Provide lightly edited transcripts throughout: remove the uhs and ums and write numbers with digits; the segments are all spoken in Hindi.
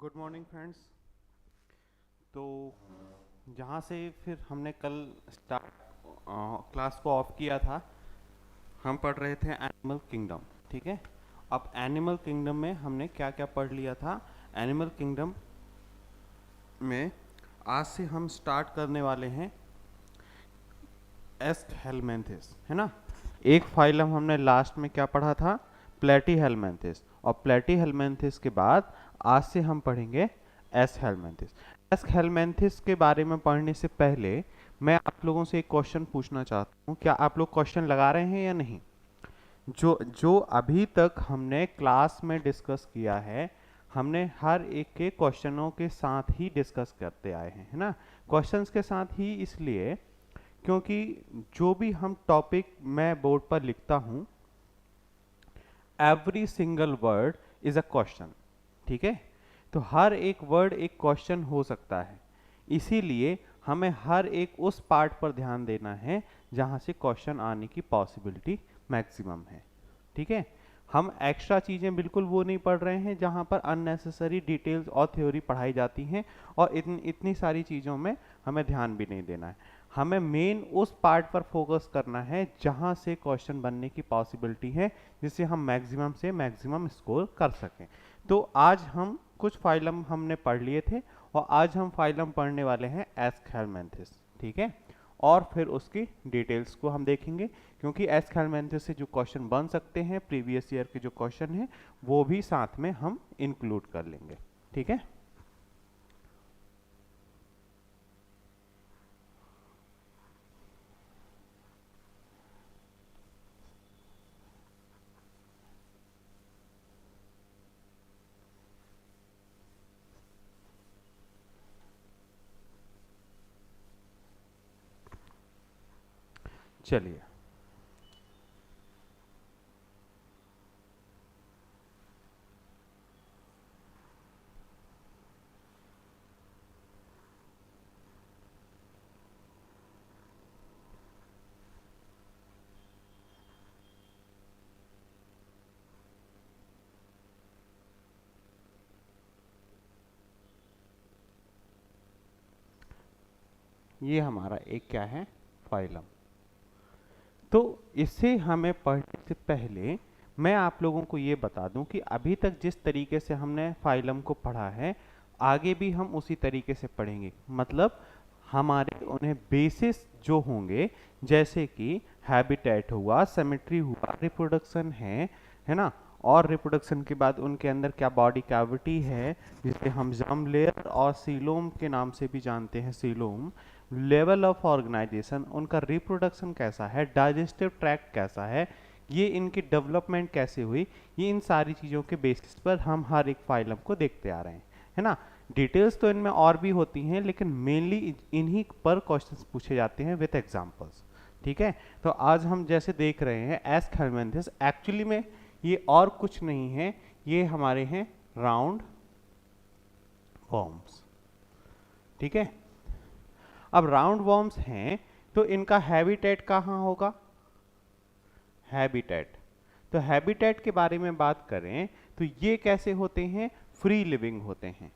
Good morning friends. तो जहाँ से फिर हमने कल स्टार्ट क्लास को ऑफ किया था, हम पढ़ रहे थे एनिमल किंगडम। ठीक है, अब एनिमल किंगडम में हमने क्या क्या पढ़ लिया था। एनिमल किंगडम में आज से हम स्टार्ट करने वाले हैं एस्कहेलमेंथिस, है ना। एक फाइलम हमने लास्ट में क्या पढ़ा था, प्लेटीहेलमेंथिस, और प्लेटीहेलमेंथिस के बाद आज से हम पढ़ेंगे एस्कहेलमेंथिस। एस्कहेलमेंथिस के बारे में पढ़ने से पहले मैं आप लोगों से एक क्वेश्चन पूछना चाहता हूँ। क्या आप लोग क्वेश्चन लगा रहे हैं या नहीं? जो जो अभी तक हमने क्लास में डिस्कस किया है, हमने हर एक के क्वेश्चनों के साथ ही डिस्कस करते आए हैं, है ना। क्वेश्चंस के साथ ही इसलिए क्योंकि जो भी हम टॉपिक मैं बोर्ड पर लिखता हूं, every single word is a question. ठीक है, तो हर एक वर्ड एक क्वेश्चन हो सकता है, इसीलिए हमें हर एक उस पार्ट पर ध्यान देना है जहां से क्वेश्चन आने की पॉसिबिलिटी मैक्सिमम है। ठीक है, हम एक्स्ट्रा चीज़ें बिल्कुल वो नहीं पढ़ रहे हैं जहां पर अननेसेसरी डिटेल्स और थ्योरी पढ़ाई जाती हैं, और इतनी सारी चीज़ों में हमें ध्यान भी नहीं देना है। हमें मेन उस पार्ट पर फोकस करना है जहां से क्वेश्चन बनने की पॉसिबिलिटी है, जिससे हम मैक्सिमम से मैक्सिमम स्कोर कर सकें। तो आज हम कुछ फाइलम हमने पढ़ लिए थे, और आज हम फाइलम पढ़ने वाले हैं एस्कहेलमेंथिस। ठीक है, और फिर उसकी डिटेल्स को हम देखेंगे, क्योंकि एस्कहेलमेंथिस से जो क्वेश्चन बन सकते हैं, प्रीवियस ईयर के जो क्वेश्चन हैं, वो भी साथ में हम इंक्लूड कर लेंगे। ठीक है, चलिए। ये हमारा एक क्या है, फाइलम। तो इसे हमें पढ़ने से पहले मैं आप लोगों को ये बता दूं कि अभी तक जिस तरीके से हमने फाइलम को पढ़ा है, आगे भी हम उसी तरीके से पढ़ेंगे। मतलब हमारे उन्हें बेसिस जो होंगे, जैसे कि हैबिटेट हुआ, सिमेट्री हुआ, रिप्रोडक्शन है ना, और रिप्रोडक्शन के बाद उनके अंदर क्या बॉडी कैविटी है, जिसे हम जर्म लेयर और सीलोम के नाम से भी जानते हैं, सीलोम, लेवल ऑफ ऑर्गेनाइजेशन, उनका रिप्रोडक्शन कैसा है, डाइजेस्टिव ट्रैक्ट कैसा है, ये इनकी डेवलपमेंट कैसे हुई, ये इन सारी चीज़ों के बेसिस पर हम हर एक फाइलम को देखते आ रहे हैं, है ना। डिटेल्स तो इनमें और भी होती हैं, लेकिन मेनली इन्हीं पर क्वेश्चंस पूछे जाते हैं विद एग्जांपल्स। ठीक है, तो आज हम जैसे देख रहे हैं एस्कहेलमेंथिस, एक्चुअली में ये और कुछ नहीं है, ये हमारे हैं राउंड वॉर्म्स। ठीक है, अब राउंड वॉर्म्स हैं तो इनका हैबिटेट कहाँ होगा, हैबिटेट। तो हैबिटेट के बारे में बात करें तो ये कैसे होते हैं, फ्री लिविंग होते हैं।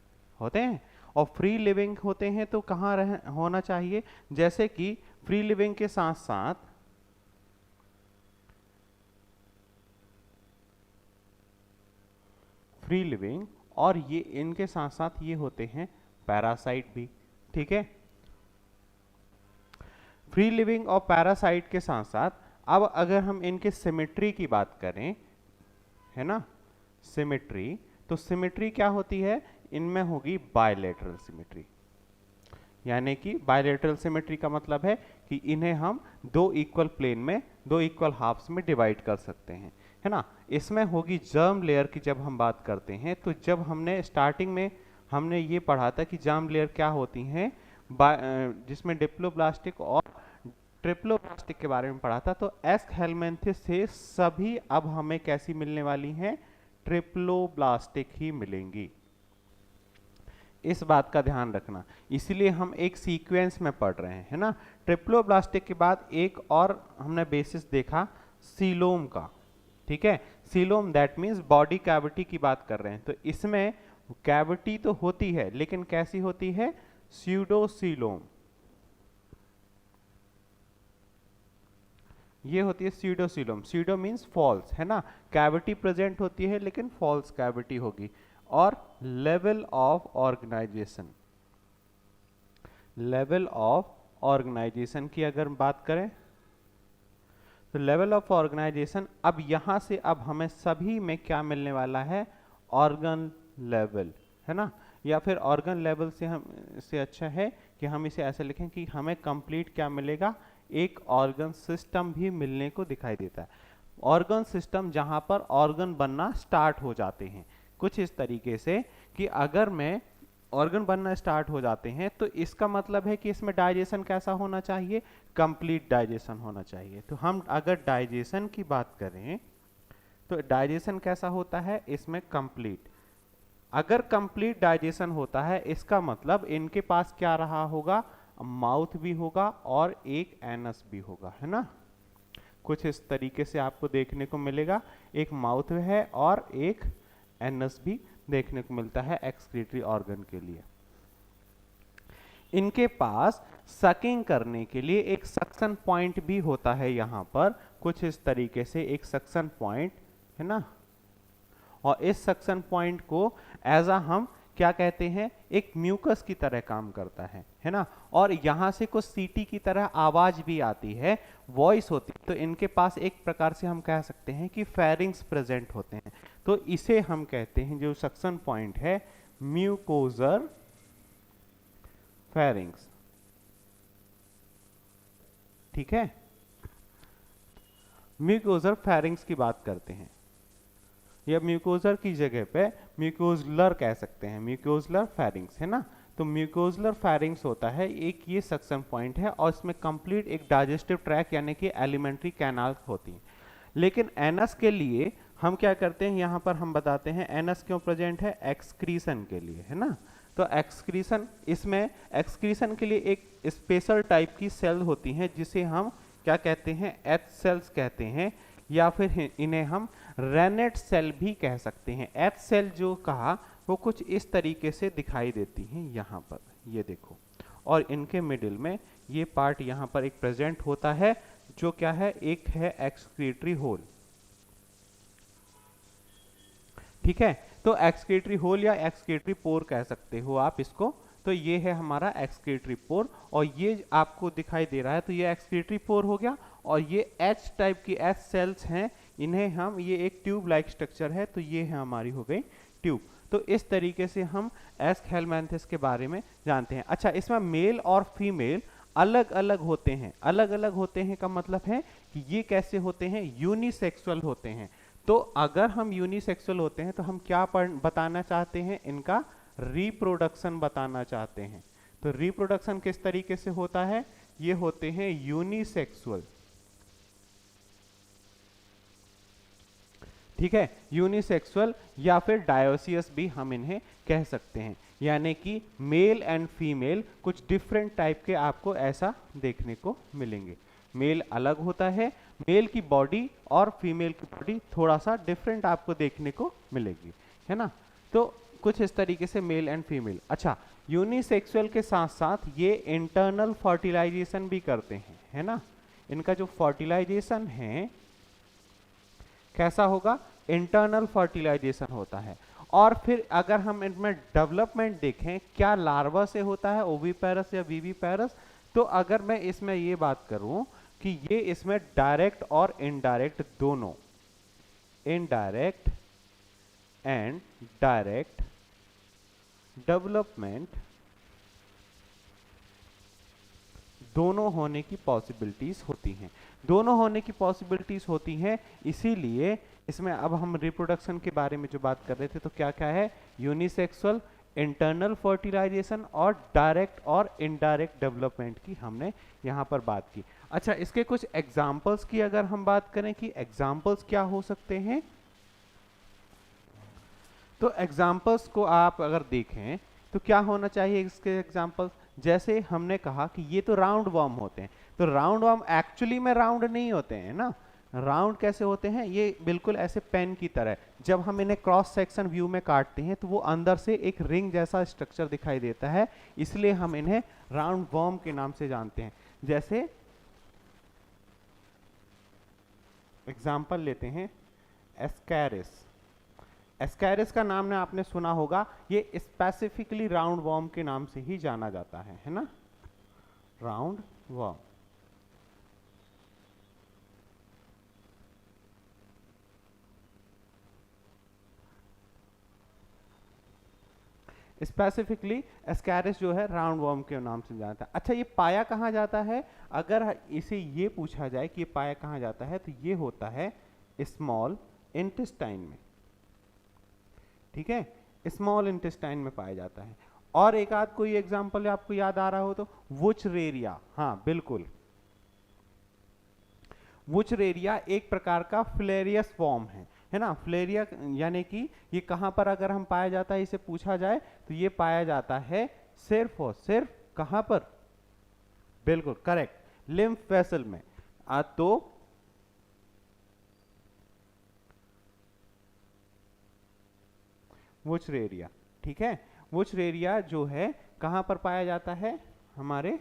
और फ्री लिविंग होते हैं तो कहाँ होना चाहिए, जैसे कि फ्री लिविंग के साथ साथ फ्री लिविंग, और ये इनके साथ साथ ये होते हैं पैरासाइट भी। ठीक है, फ्री लिविंग और पैरासाइट के साथ साथ अब अगर हम इनके सिमेट्री की बात करें, है ना, सिमेट्री, तो सिमेट्री क्या होती है, इनमें होगी बायलैटरल सिमेट्री। यानी कि बायलैटरल सिमेट्री का मतलब है कि इन्हें हम दो इक्वल प्लेन में, दो इक्वल हाफ्स में डिवाइड कर सकते हैं, है ना। इसमें होगी जर्म लेयर की जब हम बात करते हैं, तो जब हमने स्टार्टिंग में हमने ये पढ़ा था कि जर्म लेयर क्या होती हैं, जिसमें डिप्लोब्लास्टिक और ट्रिप्लोब्लास्टिक के बारे में पढ़ा था। तो एस्कहेलमेंथिस से सभी अब हमें कैसी मिलने वाली हैं, ट्रिप्लोब्लास्टिक ही मिलेंगी। इस बात का ध्यान रखना, इसलिए हम एक सीक्वेंस में पढ़ रहे हैं, है ना। ट्रिप्लोब्लास्टिक के बाद एक और हमने बेसिस देखा सीलोम का। ठीक है, coelom that means body cavity की बात कर रहे हैं। तो इसमें कैविटी तो होती है लेकिन कैसी होती है? स्यूडोसीलोम। ये होती है स्यूडोसीलोम। स्यूडो मीन्स फॉल्स, है ना, कैविटी प्रेजेंट होती है लेकिन फॉल्स कैविटी होगी। और level of organisation, level of organisation की अगर बात करें तो लेवल ऑफ ऑर्गेनाइजेशन, अब यहां से अब हमें सभी में क्या मिलने वाला है? ऑर्गन लेवल, है ना, या फिर ऑर्गन लेवल से हम से अच्छा है कि हम इसे ऐसे लिखें कि हमें कंप्लीट क्या मिलेगा? एक ऑर्गन सिस्टम भी मिलने को दिखाई देता है। ऑर्गन सिस्टम जहां पर ऑर्गन बनना स्टार्ट हो जाते हैं, कुछ इस तरीके से कि अगर मैं ऑर्गन बनना स्टार्ट हो जाते हैं तो इसका मतलब है कि इसमें डाइजेशन कैसा होना चाहिए? कंप्लीट डाइजेशन होना चाहिए। तो हम अगर डाइजेशन की बात करें तो डाइजेशन कैसा होता है इसमें? कंप्लीट। अगर कंप्लीट डाइजेशन होता है इसका मतलब इनके पास क्या रहा होगा? माउथ भी होगा और एक एनस भी होगा, है ना, कुछ इस तरीके से आपको देखने को मिलेगा। एक माउथ है और एक एनस भी देखने को मिलता है एक्सक्रीटरी ऑर्गन के लिए। इनके पास सकिंग करने के लिए एक सक्शन पॉइंट भी होता है, यहां पर कुछ इस तरीके से एक सक्शन पॉइंट, है ना, और इस सक्शन पॉइंट को एज अ हम क्या कहते हैं? एक म्यूकस की तरह काम करता है ना, और यहां से कुछ सीटी की तरह आवाज भी आती है, वॉइस होती है। तो इनके पास एक प्रकार से हम कह सकते हैं कि फेरिंग्स प्रेजेंट होते हैं। तो इसे हम कहते हैं, जो सक्शन पॉइंट है, म्यूकोजर फेरिंग्स। ठीक है, म्यूकोजर फेरिंग्स की बात करते हैं, या म्यूकोजर की जगह पे म्यूकोजलर कह सकते हैं, म्यूकोजलर फेरिंग्स, है ना। तो म्यूकोजलर फेरिंग्स होता है एक ये सक्शन पॉइंट है और इसमें कंप्लीट एक डाइजेस्टिव ट्रैक यानी कि एलिमेंट्री कैनाल होती है। लेकिन एनस के लिए हम क्या करते हैं, यहाँ पर हम बताते हैं एनस क्यों प्रेजेंट है? एक्सक्रीशन के लिए, है ना। तो एक्सक्रीशन, इसमें एक्सक्रीशन के लिए एक स्पेशल टाइप की सेल होती हैं जिसे हम क्या कहते हैं? एच सेल्स कहते हैं, या फिर इन्हें हम रेनेट सेल भी कह सकते हैं। एच सेल जो कहा वो कुछ इस तरीके से दिखाई देती हैं यहाँ पर, ये देखो, और इनके मिडिल में ये पार्ट यहाँ पर एक प्रेजेंट होता है जो क्या है? एक है एक्सक्रीटरी होल। ठीक है, तो एक्सक्रीटरी होल या एक्सक्रीटरी पोर कह सकते हो आप इसको। तो ये है हमारा एक्सक्रीटरी पोर और ये आपको दिखाई दे रहा है, तो ये एक्सक्रीटरी पोर हो गया। और ये एच टाइप की एच सेल्स हैं, इन्हें हम, ये एक ट्यूब लाइक स्ट्रक्चर है, तो ये है हमारी हो गई ट्यूब। तो इस तरीके से हम एस हेलमिंथेस के बारे में जानते हैं। अच्छा, इसमें मेल और फीमेल अलग अलग होते हैं। अलग अलग होते हैं का मतलब है कि ये कैसे होते हैं? यूनिसेक्सुअल होते हैं। तो अगर हम यूनिसेक्सुअल होते हैं तो हम क्या बताना चाहते हैं? इनका रिप्रोडक्शन बताना चाहते हैं। तो रिप्रोडक्शन किस तरीके से होता है? ये होते हैं यूनिसेक्सुअल। ठीक है, यूनिसेक्सुअल या फिर डायोसियस भी हम इन्हें कह सकते हैं, यानी कि मेल एंड फीमेल कुछ डिफरेंट टाइप के आपको ऐसा देखने को मिलेंगे। मेल अलग होता है, मेल की बॉडी और फीमेल की बॉडी थोड़ा सा डिफरेंट आपको देखने को मिलेगी, है ना। तो कुछ इस तरीके से मेल एंड फीमेल। अच्छा, यूनिसेक्सुअल के साथ साथ ये इंटरनल फर्टिलाइजेशन भी करते हैं, है ना। इनका जो फर्टिलाइजेशन है कैसा होगा? इंटरनल फर्टिलाइजेशन होता है। और फिर अगर हम इनमें डेवलपमेंट देखें, क्या लार्वा से होता है, ओविपेरस या विविपेरस? तो अगर मैं इसमें ये बात करूं कि ये इसमें डायरेक्ट और इनडायरेक्ट दोनों, इनडायरेक्ट एंड डायरेक्ट डेवलपमेंट दोनों होने की पॉसिबिलिटीज होती हैं। दोनों होने की पॉसिबिलिटीज होती हैं, इसीलिए इसमें अब हम रिप्रोडक्शन के बारे में जो बात कर रहे थे, तो क्या क्या है? यूनिसेक्सुअल, इंटरनल फर्टिलाइजेशन और डायरेक्ट और इनडायरेक्ट डेवलपमेंट की हमने यहाँ पर बात की। अच्छा, इसके कुछ एग्जाम्पल्स की अगर हम बात करें कि एग्जाम्पल्स क्या हो सकते हैं, तो एग्जाम्पल्स को आप अगर देखें तो क्या होना चाहिए इसके एग्जाम्पल्स? जैसे हमने कहा कि ये तो राउंड वर्म होते हैं, तो राउंड वर्म एक्चुअली में राउंड नहीं होते हैं ना, राउंड कैसे होते हैं, ये बिल्कुल ऐसे पेन की तरह, जब हम इन्हें क्रॉस सेक्शन व्यू में काटते हैं तो वो अंदर से एक रिंग जैसा स्ट्रक्चर दिखाई देता है, इसलिए हम इन्हें राउंड वर्म के नाम से जानते हैं। जैसे एग्जाम्पल लेते हैं एस्कैरिस। एस्कैरिस का नाम ना आपने सुना होगा, ये स्पेसिफिकली राउंड वर्म के नाम से ही जाना जाता है ना, राउंड वर्म। स्पेसिफिकली एस्कैरिस जो है राउंड वर्म के नाम से जाता है। अच्छा, ये पाया कहाँ जाता है, अगर इसे ये पूछा जाए कि ये पाया कहाँ जाता है, तो ये होता है स्मॉल इंटेस्टाइन में, ठीक है, स्मॉल इंटेस्टाइन में पाया जाता है। और एक आध कोई एग्जांपल आपको याद आ रहा हो तो वुचरेरिया, हाँ बिल्कुल, वुचरेरिया एक प्रकार का फ्लेरियस फॉर्म है ना। फ्लेरिया यानी कि ये कहां पर अगर हम पाया जाता है, इसे पूछा जाए तो ये पाया जाता है सिर्फ और सिर्फ कहां पर, बिल्कुल करेक्ट, लिम्फ वेसल में। तो वुचरेरिया, ठीक है, वुचरेरिया जो है कहां पर पाया जाता है, हमारे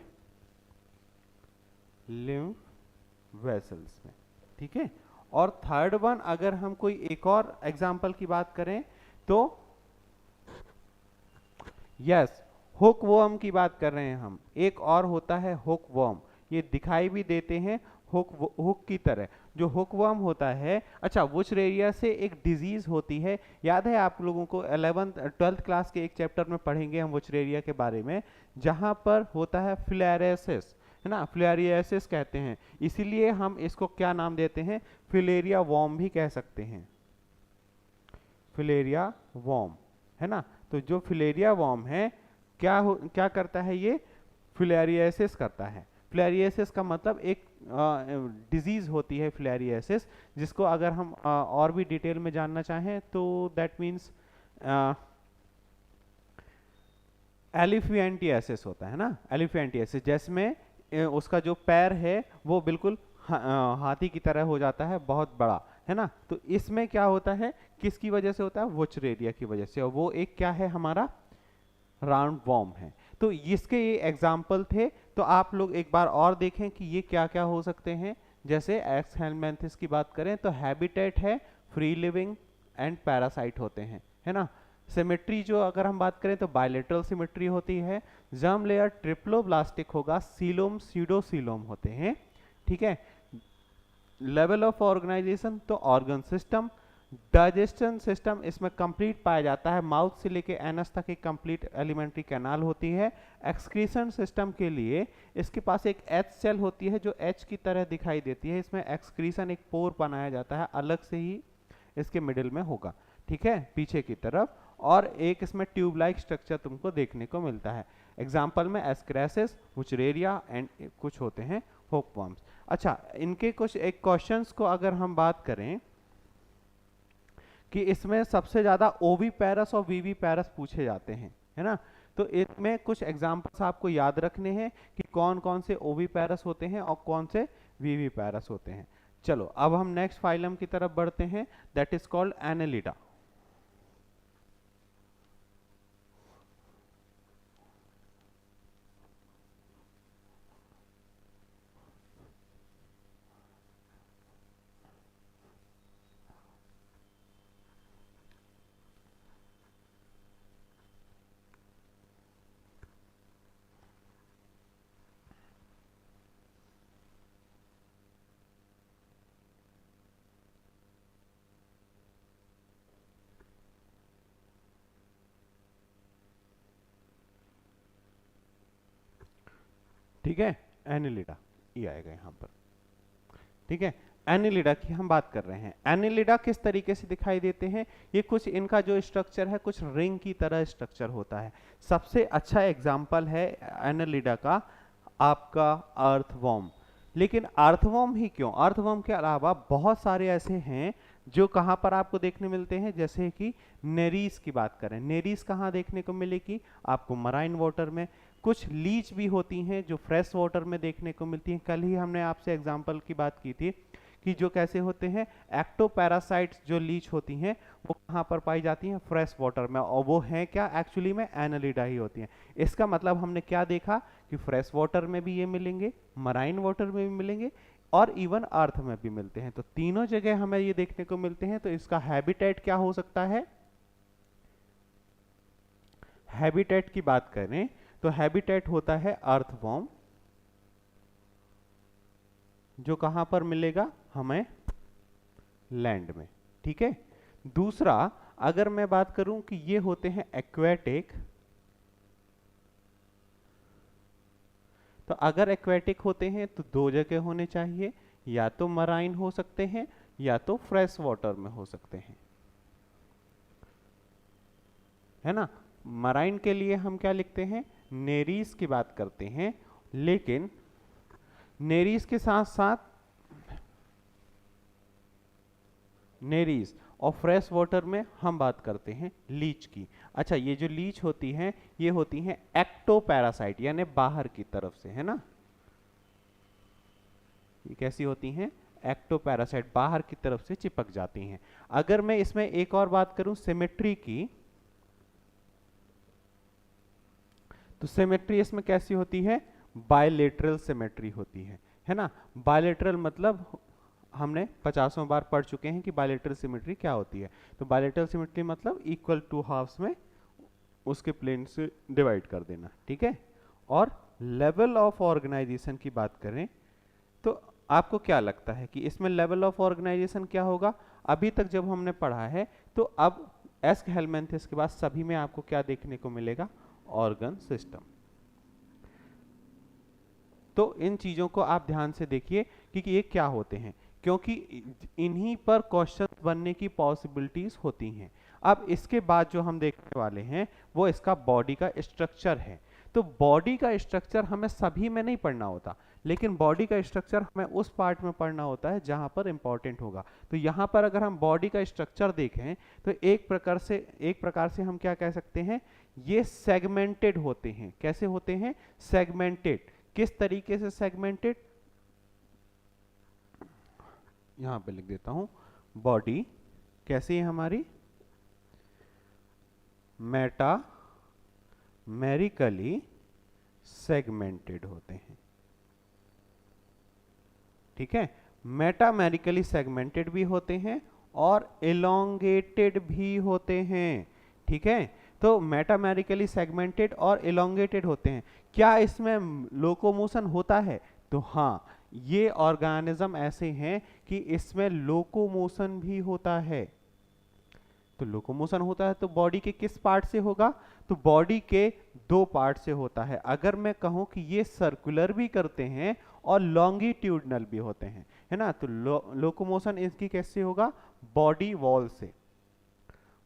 लिम्फ वेसल्स में, ठीक है। और थर्ड वन, अगर हम कोई एक और एग्जांपल की बात करें तो यस, हुक वर्म की बात कर रहे हैं हम। एक और होता है हुक वर्म, ये दिखाई भी देते हैं हुक की तरह, जो हुक वर्म होता है। अच्छा, वुचरेरिया से एक डिजीज होती है, याद है आप लोगों को 11th-12th क्लास के एक चैप्टर में पढ़ेंगे हम वुचरेरिया के बारे में, जहां पर होता है फिलेरियासिस, है ना, फिलेरियासिस कहते हैं, इसीलिए हम इसको क्या नाम देते हैं, फिलेरिया वॉर्म भी कह सकते हैं, फिलेरिया वॉर्म, है ना। तो जो फिलेरिया वॉर्म है क्या करता है, ये फिलेरियासिस करता है। फिलेरियासिस का मतलब एक डिजीज होती है फिलेरियासिस, जिसको अगर हम और भी डिटेल में जानना चाहें तो दैट मीन्स एलिफेंटियासिस होता है ना, एलिफेंटियासिस, जिसमें उसका जो पैर है वो बिल्कुल हाथी की तरह हो जाता है, बहुत बड़ा, है ना। तो इसमें क्या होता है, किसकी वजह से होता है, वुचरेरिया की वजह से, और वो एक क्या है, हमारा राउंड वॉर्म है। तो इसके ये एग्जाम्पल थे। तो आप लोग एक बार और देखें कि ये क्या क्या हो सकते हैं। जैसे एक्स हेलमेंथिस की बात करें तो हैबिटेट है, फ्री लिविंग एंड पैरासाइट होते हैं, है ना। सिमेट्री जो अगर हम बात करें तो बायलेटरल सिमेट्री होती है। जर्म लेयर ट्रिप्लोब्लास्टिक होगा, सीलोम सीडोसीलोम होते हैं, ठीक है। लेवल ऑफ ऑर्गेनाइजेशन तो ऑर्गन सिस्टम, डाइजेशन सिस्टम इसमें कंप्लीट पाया जाता है, माउथ से लेके एनस तक एक कंप्लीट एलिमेंट्री कैनाल होती है। एक्सक्रीशन सिस्टम के लिए इसके पास एक एच सेल होती है जो एच की तरह दिखाई देती है, इसमें एक्सक्रीशन एक पोर बनाया जाता है, अलग से ही इसके मिडिल में होगा, ठीक है, पीछे की तरफ। और एक इसमें ट्यूब लाइक स्ट्रक्चर तुमको देखने को मिलता है। एग्जाम्पल में एस्क्रेसिस, वुचरेरिया एंड कुछ होते हैं हुकवर्म्स। अच्छा, इनके कुछ एक क्वेश्चंस को अगर हम बात करें कि इसमें सबसे ज्यादा ओविपेरस और वीवीपेरस पूछे जाते हैं, है ना। तो इसमें कुछ एग्जांपल्स आपको याद रखने हैं कि कौन कौन से ओविपेरस होते हैं और कौन से वीवीपेरस होते हैं। चलो अब हम नेक्स्ट फाइलम की तरफ बढ़ते हैं, दैट इज कॉल्ड एनेलिडा। ठीक है, एनिलिडा ये आएगा यहाँ पर, ठीक है। एनिलिडा की हम बात कर रहे हैं। एनिलिडा किस तरीके से दिखाई देते हैं, ये कुछ इनका जो स्ट्रक्चर है कुछ रिंग की तरह स्ट्रक्चर होता है। सबसे अच्छा एग्जाम्पल है एनिलिडा का आपका अर्थवॉर्म। लेकिन अर्थवॉर्म ही क्यों, अर्थवॉर्म के अलावा बहुत सारे ऐसे हैं जो कहाँ पर आपको देखने मिलते हैं। जैसे कि नेरीज की बात करें, नेरीज कहाँ देखने को मिलेगी, आपको मराइन वाटर में। कुछ लीच भी होती हैं जो फ्रेश वाटर में देखने को मिलती हैं। कल ही हमने आपसे एग्जाम्पल की बात की थी कि जो कैसे होते हैं, एक्टोपैरासाइट्स जो लीच होती हैं वो कहाँ पर पाई जाती हैं, फ्रेश वाटर में, और वो हैं क्या, एक्चुअली में एनालिडा ही होती हैं। इसका मतलब हमने क्या देखा कि फ्रेश वाटर में भी ये मिलेंगे, मराइन वाटर में भी मिलेंगे, और इवन अर्थ में भी मिलते हैं। तो तीनों जगह हमें ये देखने को मिलते हैं। तो इसका हैबिटेट क्या हो सकता है, हैबिटेट की बात करें तो हैबिटेट होता है अर्थवॉर्म, जो कहां पर मिलेगा हमें, लैंड में। ठीक है। दूसरा, अगर मैं बात करूं कि ये होते हैं एक्वेटिक, तो अगर एक्वेटिक होते हैं तो दो जगह होने चाहिए, या तो मराइन हो सकते हैं या तो फ्रेश वाटर में हो सकते हैं, है ना। मराइन के लिए हम क्या लिखते हैं, नेरीज की बात करते हैं, लेकिन नेरीज के साथ साथ नेरीज और फ्रेश वाटर में हम बात करते हैं लीच की। अच्छा, ये जो लीच होती हैं ये होती हैं एक्टोपैरासाइट, यानी बाहर की तरफ से, है ना। ये कैसी होती हैं, एक्टोपैरासाइट, बाहर की तरफ से चिपक जाती हैं। अगर मैं इसमें एक और बात करूं सिमेट्री की, तो सिमेट्री इसमें कैसी होती है, बायलेटरल सिमेट्री होती है ना। बायलेटरल मतलब हमने 50 बार पढ़ चुके हैं कि बायलेटरल सिमेट्री क्या होती है। तो बायलेटरल सिमेट्री मतलब इक्वल टू हाफ्स में उसके प्लेन से डिवाइड कर देना, ठीक है। और लेवल ऑफ ऑर्गेनाइजेशन की बात करें तो आपको क्या लगता है कि इसमें लेवल ऑफ ऑर्गेनाइजेशन क्या होगा, अभी तक जब हमने पढ़ा है तो अब एस्क हेलमेंथिस के बाद सभी में आपको क्या देखने को मिलेगा, ऑर्गन सिस्टम। तो इन चीजों को आप ध्यान से देखिए कि ये क्या होते हैं, क्योंकि इन्हीं पर क्वेश्चन बनने की पॉसिबिलिटीज होती हैं। अब इसके बाद जो हम देखने वाले हैं वो इसका बॉडी का स्ट्रक्चर है। तो बॉडी का स्ट्रक्चर हमें सभी में नहीं पढ़ना होता, लेकिन बॉडी का स्ट्रक्चर हमें उस पार्ट में पढ़ना होता है जहां पर इंपॉर्टेंट होगा। तो यहाँ पर अगर हम बॉडी का स्ट्रक्चर देखें तो एक प्रकार से हम क्या कह सकते हैं, ये सेगमेंटेड होते हैं। कैसे होते हैं, सेगमेंटेड। किस तरीके से सेगमेंटेड, यहां पे लिख देता हूं, बॉडी कैसी है हमारी, मेटामेरिकली सेगमेंटेड होते हैं। ठीक है, मेटामेरिकली सेगमेंटेड भी होते हैं और एलोंगेटेड भी होते हैं। ठीक है, तो मेटामेरिकली सेगमेंटेड और एलोंगेटेड होते हैं। क्या इसमें लोकोमोशन होता है, तो हाँ, ये ऑर्गेनिज्म ऐसे हैं कि इसमें लोकोमोशन भी होता है। तो लोकोमोशन होता है तो बॉडी के किस पार्ट से होगा, तो बॉडी के दो पार्ट से होता है। अगर मैं कहूं कि ये सर्कुलर भी करते हैं और लॉन्गिट्यूडनल भी होते हैं, है ना। तो लोकोमोशन इसकी कैसे होगा, बॉडी वॉल से,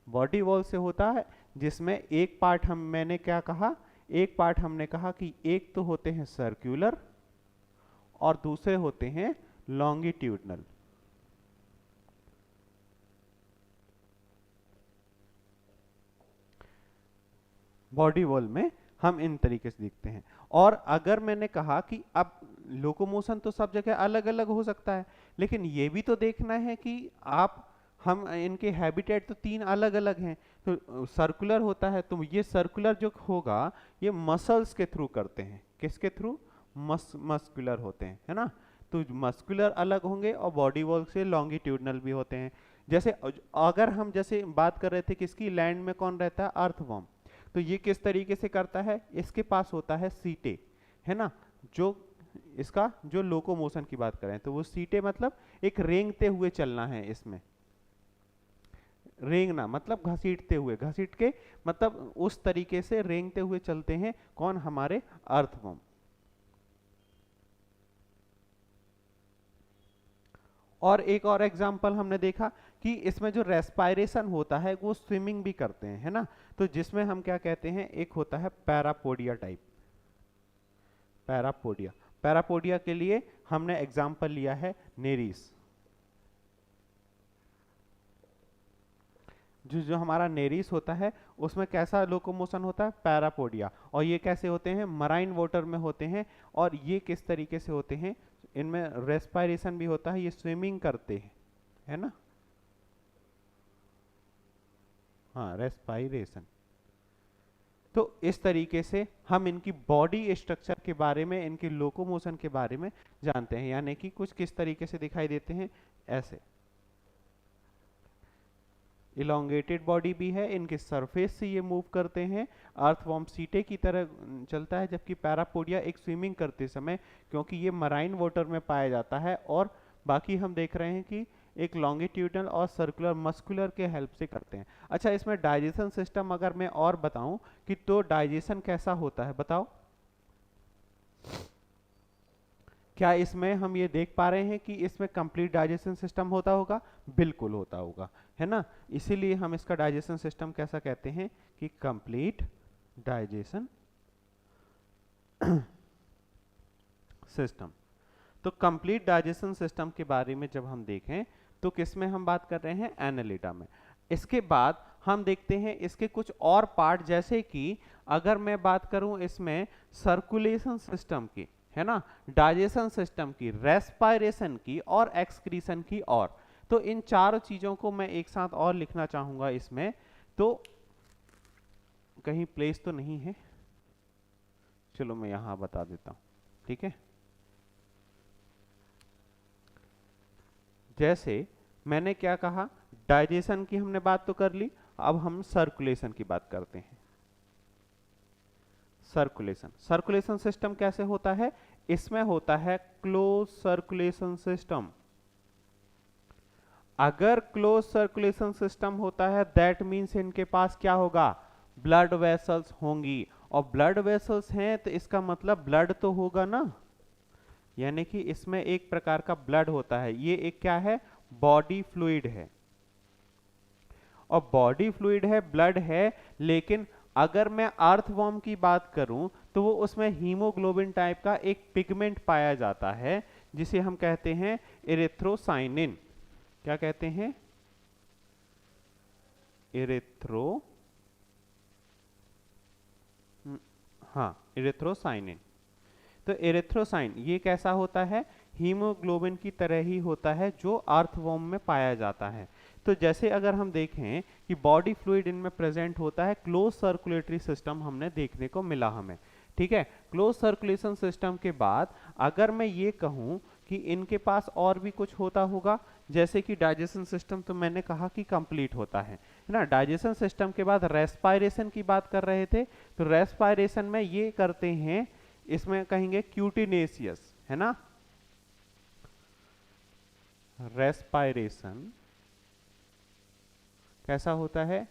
बॉडी वॉल से होता है, जिसमें एक पार्ट मैंने क्या कहा, एक पार्ट हमने कहा कि एक तो होते हैं सर्कुलर और दूसरे होते हैं लॉन्गिट्यूडनल। बॉडी वॉल में हम इन तरीके से दिखते हैं। और अगर मैंने कहा कि अब लोकोमोशन तो सब जगह अलग अलग हो सकता है, लेकिन ये भी तो देखना है कि हम इनके हैबिटेट तो तीन अलग अलग हैं। तो सर्कुलर होता है, तो ये सर्कुलर जो होगा ये मसल्स के थ्रू करते हैं। किसके थ्रू, मस्कुलर होते हैं, है ना। तो मस्कुलर अलग होंगे और बॉडी वॉल से लॉन्गिट्यूडनल भी होते हैं। जैसे अगर हम जैसे बात कर रहे थे किसकी, लैंड में कौन रहता है, अर्थवॉर्म। तो ये किस तरीके से करता है, इसके पास होता है सीटे, है ना। जो इसका जो लोकोमोशन की बात करें तो वो सीटे मतलब एक रेंगते हुए चलना है इसमें। रेंगना मतलब घसीटते हुए, घसीट के मतलब उस तरीके से रेंगते हुए चलते हैं कौन, हमारे अर्थवॉर्म। और एक और एग्जांपल हमने देखा कि इसमें जो रेस्पायरेशन होता है वो स्विमिंग भी करते हैं, है ना। तो जिसमें हम क्या कहते हैं, एक होता है पैरापोडिया टाइप, पैरापोडिया। पैरापोडिया के लिए हमने एग्जांपल लिया है नेरीस। जो हमारा नेरीस होता है उसमें कैसा लोकोमोशन होता है, पैरापोडिया। और ये कैसे होते हैं, मराइन वाटर में होते हैं। और ये किस तरीके से होते हैं, इनमें रेस्पायरेशन भी होता है, ये स्विमिंग करते हैं, है ना। हाँ, रेस्पायरेशन। तो इस तरीके से हम इनकी बॉडी स्ट्रक्चर के बारे में, इनकी लोकोमोशन के बारे में जानते हैं, यानी कि कुछ किस तरीके से दिखाई देते हैं, ऐसे इलोंगेटेड बॉडी भी है, इनके सरफेस से ये मूव करते हैं, अर्थवॉर्म सीटे की तरह चलता है, जबकि पैरापोडिया एक स्विमिंग करते समय, क्योंकि ये मराइन वाटर में पाया जाता है, और बाकी हम देख रहे हैं कि एक लॉन्गिट्यूडनल और सर्कुलर मस्कुलर के हेल्प से करते हैं। अच्छा, इसमें डाइजेशन सिस्टम अगर मैं और बताऊं कि तो डाइजेशन कैसा होता है, बताओ। क्या इसमें हम ये देख पा रहे हैं कि इसमें कंप्लीट डाइजेशन सिस्टम होता होगा? बिल्कुल होता होगा, है ना। इसीलिए हम इसका डाइजेशन सिस्टम कैसा कहते हैं कि कंप्लीट डाइजेशन सिस्टम। तो कंप्लीट डाइजेशन सिस्टम के बारे में जब हम देखें तो किसमें हम बात कर रहे हैं? एनालिडा में। इसके बाद हम देखते हैं इसके कुछ और पार्ट, जैसे कि अगर मैं बात करूं इसमें सर्कुलेशन सिस्टम की, है ना, डाइजेशन सिस्टम की, रेस्पायरेशन की और एक्सक्रीशन की, और तो इन चारों चीजों को मैं एक साथ और लिखना चाहूंगा इसमें। तो कहीं प्लेस तो नहीं है, चलो मैं यहां बता देता हूं, ठीक है। जैसे मैंने क्या कहा, डाइजेशन की हमने बात तो कर ली, अब हम सर्कुलेशन की बात करते हैं। सर्कुलेशन सिस्टम कैसे होता है? इसमें होता है क्लोज सर्कुलेशन सिस्टम। अगर क्लोज सर्कुलेशन सिस्टम होता है, दैट मीन्स इनके पास क्या होगा? ब्लड वेसल्स होंगी, और ब्लड वेसल्स हैं तो इसका मतलब ब्लड तो होगा ना, यानी कि इसमें एक प्रकार का ब्लड होता है। ये एक क्या है? बॉडी फ्लूइड है, और बॉडी फ्लूइड है, ब्लड है, लेकिन अगर मैं अर्थवॉर्म की बात करूं तो वो उसमें हीमोग्लोबिन टाइप का एक पिगमेंट पाया जाता है, जिसे हम कहते हैं इरिथ्रोसाइनिन। क्या कहते हैं? इरिथ्रोसाइनिन। तो इरिथ्रोसाइन ये कैसा होता है? हीमोग्लोबिन की तरह ही होता है, जो अर्थवॉर्म में पाया जाता है। तो जैसे अगर हम देखें कि बॉडी फ्लूइड इनमें प्रेजेंट होता है, क्लोज सर्कुलेटरी सिस्टम हमने देखने को मिला हमें, ठीक है। क्लोज सर्कुलेशन सिस्टम के बाद अगर मैं ये कहूं कि इनके पास और भी कुछ होता होगा, जैसे कि डाइजेशन सिस्टम तो मैंने कहा कि कंप्लीट होता है ना। डाइजेशन सिस्टम के बाद रेस्पायरेशन की बात कर रहे थे, तो रेस्पायरेशन में ये करते हैं, इसमें कहेंगे क्यूटिनेसियस, है ना। रेस्पायरेशन कैसा होता है?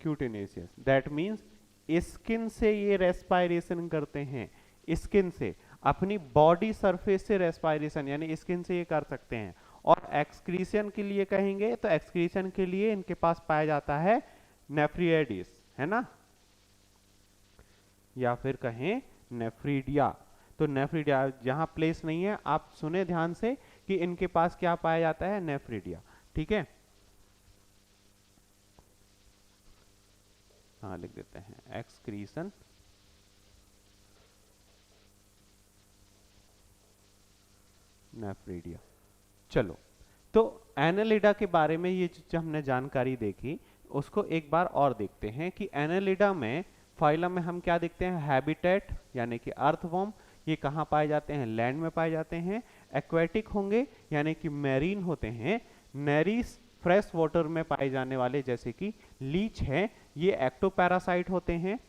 क्यूटिनेसियस। दैट मीन्स स्किन से ये रेस्पायरेशन करते हैं, स्किन से, अपनी बॉडी सरफेस से रेस्पायरेशन, यानी स्किन से ये कर सकते हैं। और एक्सक्रीशन के लिए कहेंगे तो एक्सक्रीशन के लिए इनके पास पाया जाता है नेफ्रियडिस, है ना, या फिर कहें नेफ्रीडिया। तो नेफ्रीडिया जहां प्लेस नहीं है, आप सुने ध्यान से कि इनके पास क्या पाया जाता है? नेफ्रीडिया, ठीक है। हाँ, लिख देते हैं एक्सक्रीशन नेफ्रीडिया। चलो, तो एनालिडा के बारे में ये जो हमने जानकारी देखी, उसको एक बार और देखते हैं कि एनालिडा में, फाइलम में हम क्या देखते हैं? हैबिटेट, यानी कि अर्थवॉर्म, ये कहाँ पाए जाते हैं? लैंड में पाए जाते हैं। एक्वेटिक होंगे, यानी कि मैरीन होते हैं। नेरीस, फ्रेश वाटर में पाए जाने वाले, जैसे कि लीच है, ये एक्टोपैरासाइट होते हैं।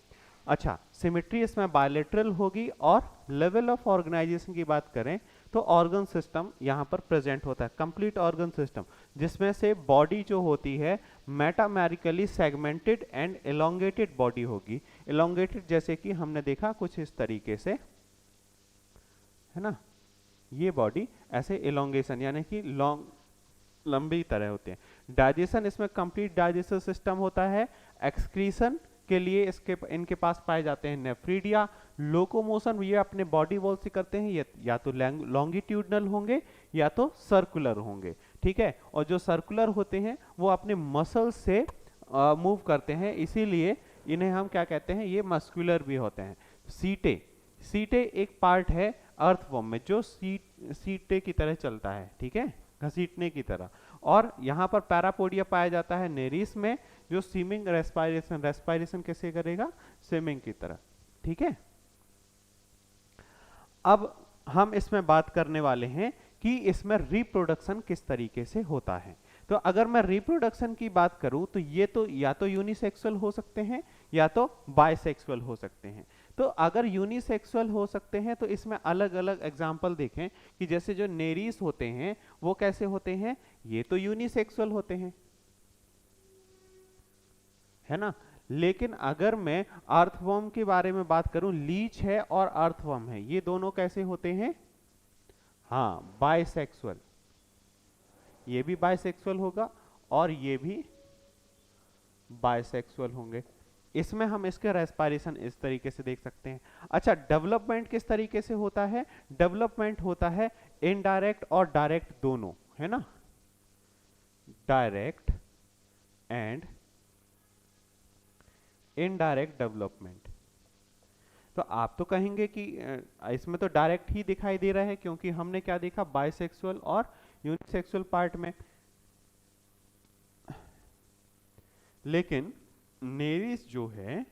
अच्छा, सिमेट्री इसमें बायलेटरल होगी, और लेवल ऑफ ऑर्गेनाइजेशन की बात करें तो ऑर्गन सिस्टम यहाँ पर प्रेजेंट होता है, कंप्लीट ऑर्गन सिस्टम, जिसमें से बॉडी जो होती है metamerically segmented and elongated body होगी। एलोंगेटेड जैसे कि हमने देखा कुछ इस तरीके से, है ना, ये बॉडी ऐसे एलोंगेशन, यानी कि लंबी तरह होते हैं। डाइजेशन, इसमें कंप्लीट डाइजेस्टिव सिस्टम होता है। एक्सक्रीशन के लिए इनके पास पाए जाते हैं नेफ्रीडिया। लोकोमोशन ये अपने बॉडी वॉल से करते हैं, ये या तो लॉन्गिट्यूडनल होंगे या तो सर्कुलर होंगे, ठीक है। और जो सर्कुलर होते हैं वो अपने मसल से मूव करते हैं, इसीलिए इन्हें हम क्या कहते हैं? ये मस्कुलर भी होते हैं। सीटे, सीटे एक पार्ट है अर्थवर्म में जो सीटे की तरह चलता है, ठीक है, घसीटने की तरह। और यहाँ पर पैरापोडिया पाया जाता है नेरिस में, जो स्विमिंग रेस्पायरेशन, रेस्पायरेशन कैसे करेगा, स्विमिंग की तरह, ठीक है। अब हम इसमें बात करने वाले हैं कि इसमें रिप्रोडक्शन किस तरीके से होता है। तो अगर मैं रिप्रोडक्शन की बात करूं तो ये तो या तो यूनिसेक्सुअल हो सकते हैं या तो बाइसेक्सुअल हो सकते हैं। तो अगर यूनिसेक्सुअल हो सकते हैं तो इसमें अलग अलग एग्जाम्पल देखें कि जैसे जो नेरीस होते हैं वो कैसे होते हैं, ये तो यूनिसेक्सुअल होते हैं, है ना। लेकिन अगर मैं अर्थवर्म के बारे में बात करूं, लीच है और अर्थवर्म है, ये दोनों कैसे होते हैं, हाँ बाइसेक्सुअल, ये भी बाइसेक्सुअल होगा और ये भी बाइसेक्सुअल होंगे। इसमें हम इसके रेस्पायरेशन इस तरीके से देख सकते हैं। अच्छा, डेवलपमेंट किस तरीके से होता है, डेवलपमेंट होता है इनडायरेक्ट और डायरेक्ट दोनों, है ना, डायरेक्ट एंड इनडायरेक्ट डेवलपमेंट। तो आप तो कहेंगे कि इसमें तो डायरेक्ट ही दिखाई दे रहा है क्योंकि हमने क्या देखा, बाइसेक्सुअल और यूनिसेक्सुअल पार्ट में। लेकिन नेरिस जो है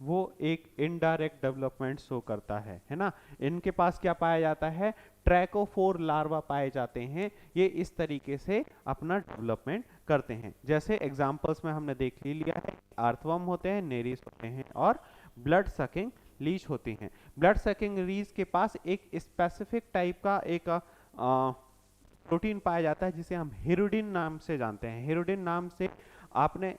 वो एक इनडायरेक्ट डेवलपमेंट शो करता है ना। इनके पास क्या पाया जाता है, ट्रैकोफोर लार्वा पाए जाते हैं, ये इस तरीके से अपना डेवलपमेंट करते हैं। जैसे एग्जांपल्स में हमने देख ही लिया है, अर्थवर्म होते हैं, नेरिस होते हैं और ब्लड सकिंग लीच होती हैं। ब्लड सकिंग लीच के पास एक स्पेसिफिक टाइप का एक प्रोटीन पाया जाता है जिसे हम हिरुडिन नाम से जानते हैं। हिरुडिन नाम से आपने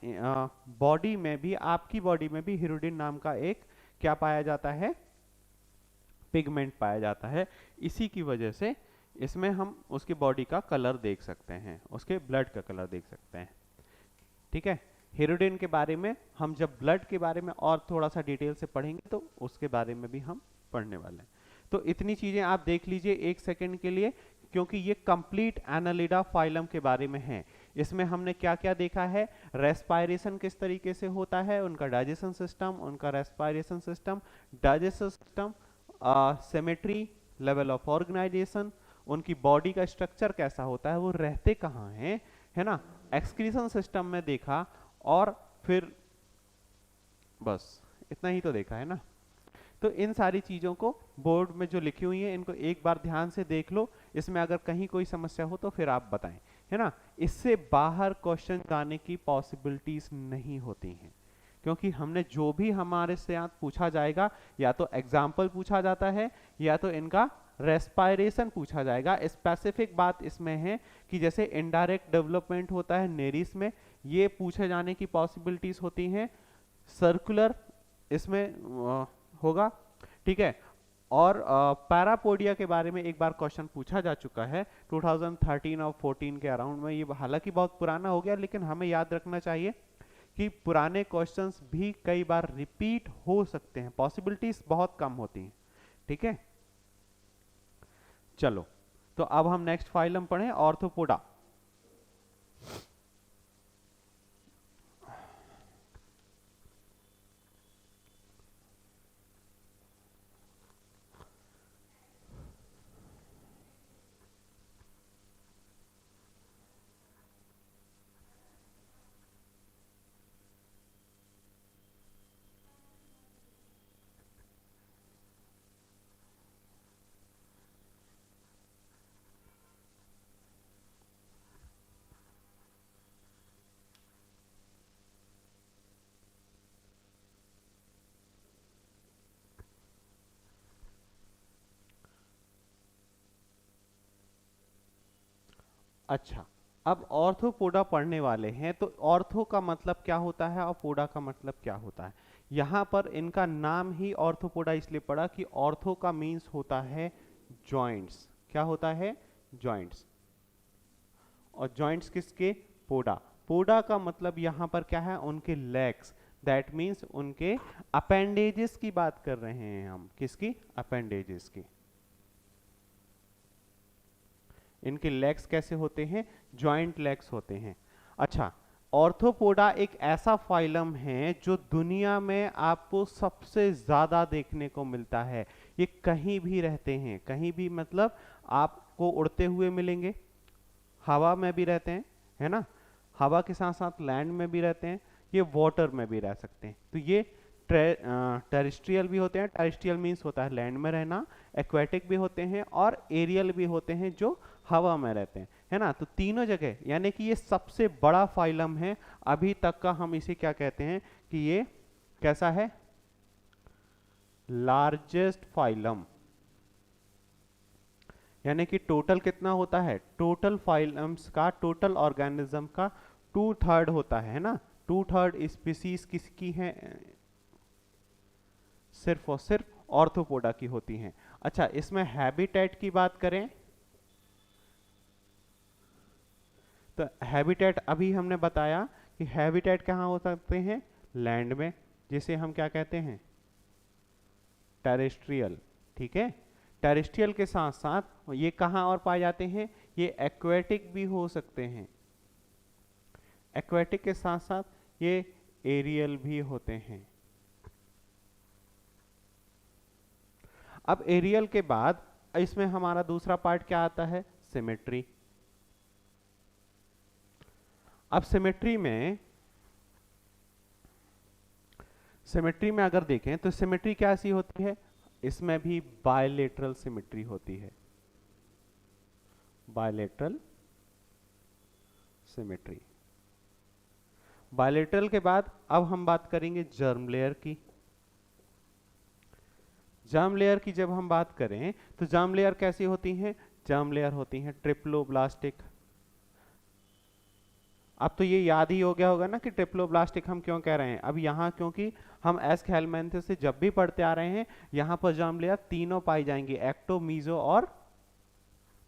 बॉडी में भी, आपकी बॉडी में भी हिरुडिन नाम का एक क्या पाया जाता है, पिगमेंट पाया जाता है। इसी की वजह से इसमें हम उसकी बॉडी का कलर देख सकते हैं, उसके ब्लड का कलर देख सकते हैं, ठीक है। हिरुडिन के बारे में हम जब ब्लड के बारे में और थोड़ा सा डिटेल से पढ़ेंगे तो उसके बारे में भी हम पढ़ने वाले हैं। तो इतनी चीजें आप देख लीजिए एक सेकंड के लिए, क्योंकि ये कंप्लीट एनालिडा फाइलम के बारे में है। इसमें हमने क्या क्या देखा है, रेस्पायरेशन किस तरीके से होता है, उनका डाइजेशन सिस्टम, उनका respiration system, digestion system, symmetry, level of organisation, उनकी बॉडी का स्ट्रक्चर कैसा होता है, वो रहते कहाँ हैं, है ना, एक्सक्रीशन सिस्टम में देखा, और फिर बस इतना ही तो देखा है ना। तो इन सारी चीजों को बोर्ड में जो लिखी हुई है इनको एक बार ध्यान से देख लो, इसमें अगर कहीं कोई समस्या हो तो फिर आप बताएं, है ना। इससे बाहर क्वेश्चन आने की पॉसिबिलिटीज नहीं होती हैं, क्योंकि हमने जो भी हमारे से यहाँ पूछा जाएगा या तो एग्जाम्पल पूछा जाता है या तो इनका रेस्पायरेशन पूछा जाएगा। स्पेसिफिक बात इसमें है कि जैसे इनडायरेक्ट डेवलपमेंट होता है नेरिस में, ये पूछे जाने की पॉसिबिलिटीज होती हैं। सर्कुलर इसमें होगा, ठीक है। और पैरापोडिया के बारे में एक बार क्वेश्चन पूछा जा चुका है 2013 और 14 के अराउंड में। ये हालांकि बहुत पुराना हो गया, लेकिन हमें याद रखना चाहिए कि पुराने क्वेश्चंस भी कई बार रिपीट हो सकते हैं, पॉसिबिलिटीज बहुत कम होती हैं, ठीक है। चलो, तो अब हम नेक्स्ट फाइलम पढ़ें, ऑर्थोपोडा। अच्छा, अब ऑर्थोपोडा पढ़ने वाले हैं, तो ऑर्थो का मतलब क्या होता है और पोडा का मतलब क्या होता है। यहाँ पर इनका नाम ही ऑर्थोपोडा इसलिए पड़ा कि ऑर्थो का मीन्स होता है जॉइंट्स। क्या होता है, जॉइंट्स। और जॉइंट्स किसके, पोडा। पोडा का मतलब यहाँ पर क्या है, उनके लेग्स, दैट मीन्स उनके अपेंडेजेस की बात कर रहे हैं हम। किसकी, अपेंडेजेस की। इनके लेग्स कैसे होते हैं, जॉइंट लेग्स होते हैं। अच्छा, ऑर्थोपोडा एक ऐसा फाइलम है जो दुनिया में आपको सबसे ज्यादा देखने को मिलता है। ये कहीं भी रहते हैं, कहीं भी मतलब आपको उड़ते हुए मिलेंगे, हवा में भी रहते हैं, है ना, हवा के साथ साथ लैंड में भी रहते हैं, ये वाटर में भी रह सकते हैं। तो ये टेरेस्ट्रियल भी होते हैं, टेरेस्ट्रियल मीन्स होता है लैंड में रहना, एक्वेटिक भी होते हैं और एरियल भी होते हैं जो हवा में रहते हैं, है ना। तो तीनों जगह, यानी कि ये सबसे बड़ा फाइलम है अभी तक का। हम इसे क्या कहते हैं कि ये कैसा है, लार्जेस्ट फाइलम। यानी कि टोटल कितना होता है, टोटल फाइलम्स का, टोटल ऑर्गेनिज्म का 2/3 होता है ना। 2/3 स्पीसीज किसकी है, सिर्फ और सिर्फ ऑर्थोपोडा की होती हैं। अच्छा, इसमें हैबिटेट की बात करें तो हैबिटेट अभी हमने बताया कि हैबिटेट कहाँ हो सकते हैं, लैंड में, जिसे हम क्या कहते हैं, टेरेस्ट्रियल। ठीक है, टेरेस्ट्रियल के साथ साथ ये कहाँ और पाए जाते हैं, ये एक्वेटिक भी हो सकते हैं। एक्वेटिक के साथ साथ ये एरियल भी होते हैं। अब एरियल के बाद इसमें हमारा दूसरा पार्ट क्या आता है, सिमेट्री। अब सिमेट्री में अगर देखें तो सिमेट्री कैसी होती है, इसमें भी बायलेटरल सिमेट्री होती है, बायलेटरल सिमेट्री। बायलेटरल के बाद अब हम बात करेंगे जर्म लेयर की। जर्म लेयर की जब हम बात करें तो जर्म लेयर कैसी होती हैं, जर्म लेयर होती हैं ट्रिप्लोब्लास्टिक। अब तो ये याद ही हो गया होगा ना कि ट्रिप्लोब्लास्टिक हम क्यों कह रहे हैं। अब यहाँ क्योंकि हम एस्केलमेंथस से जब भी पढ़ते आ रहे हैं, यहाँ पर जर्म लेयर तीनों पाई जाएंगी, एक्टो, मीजो और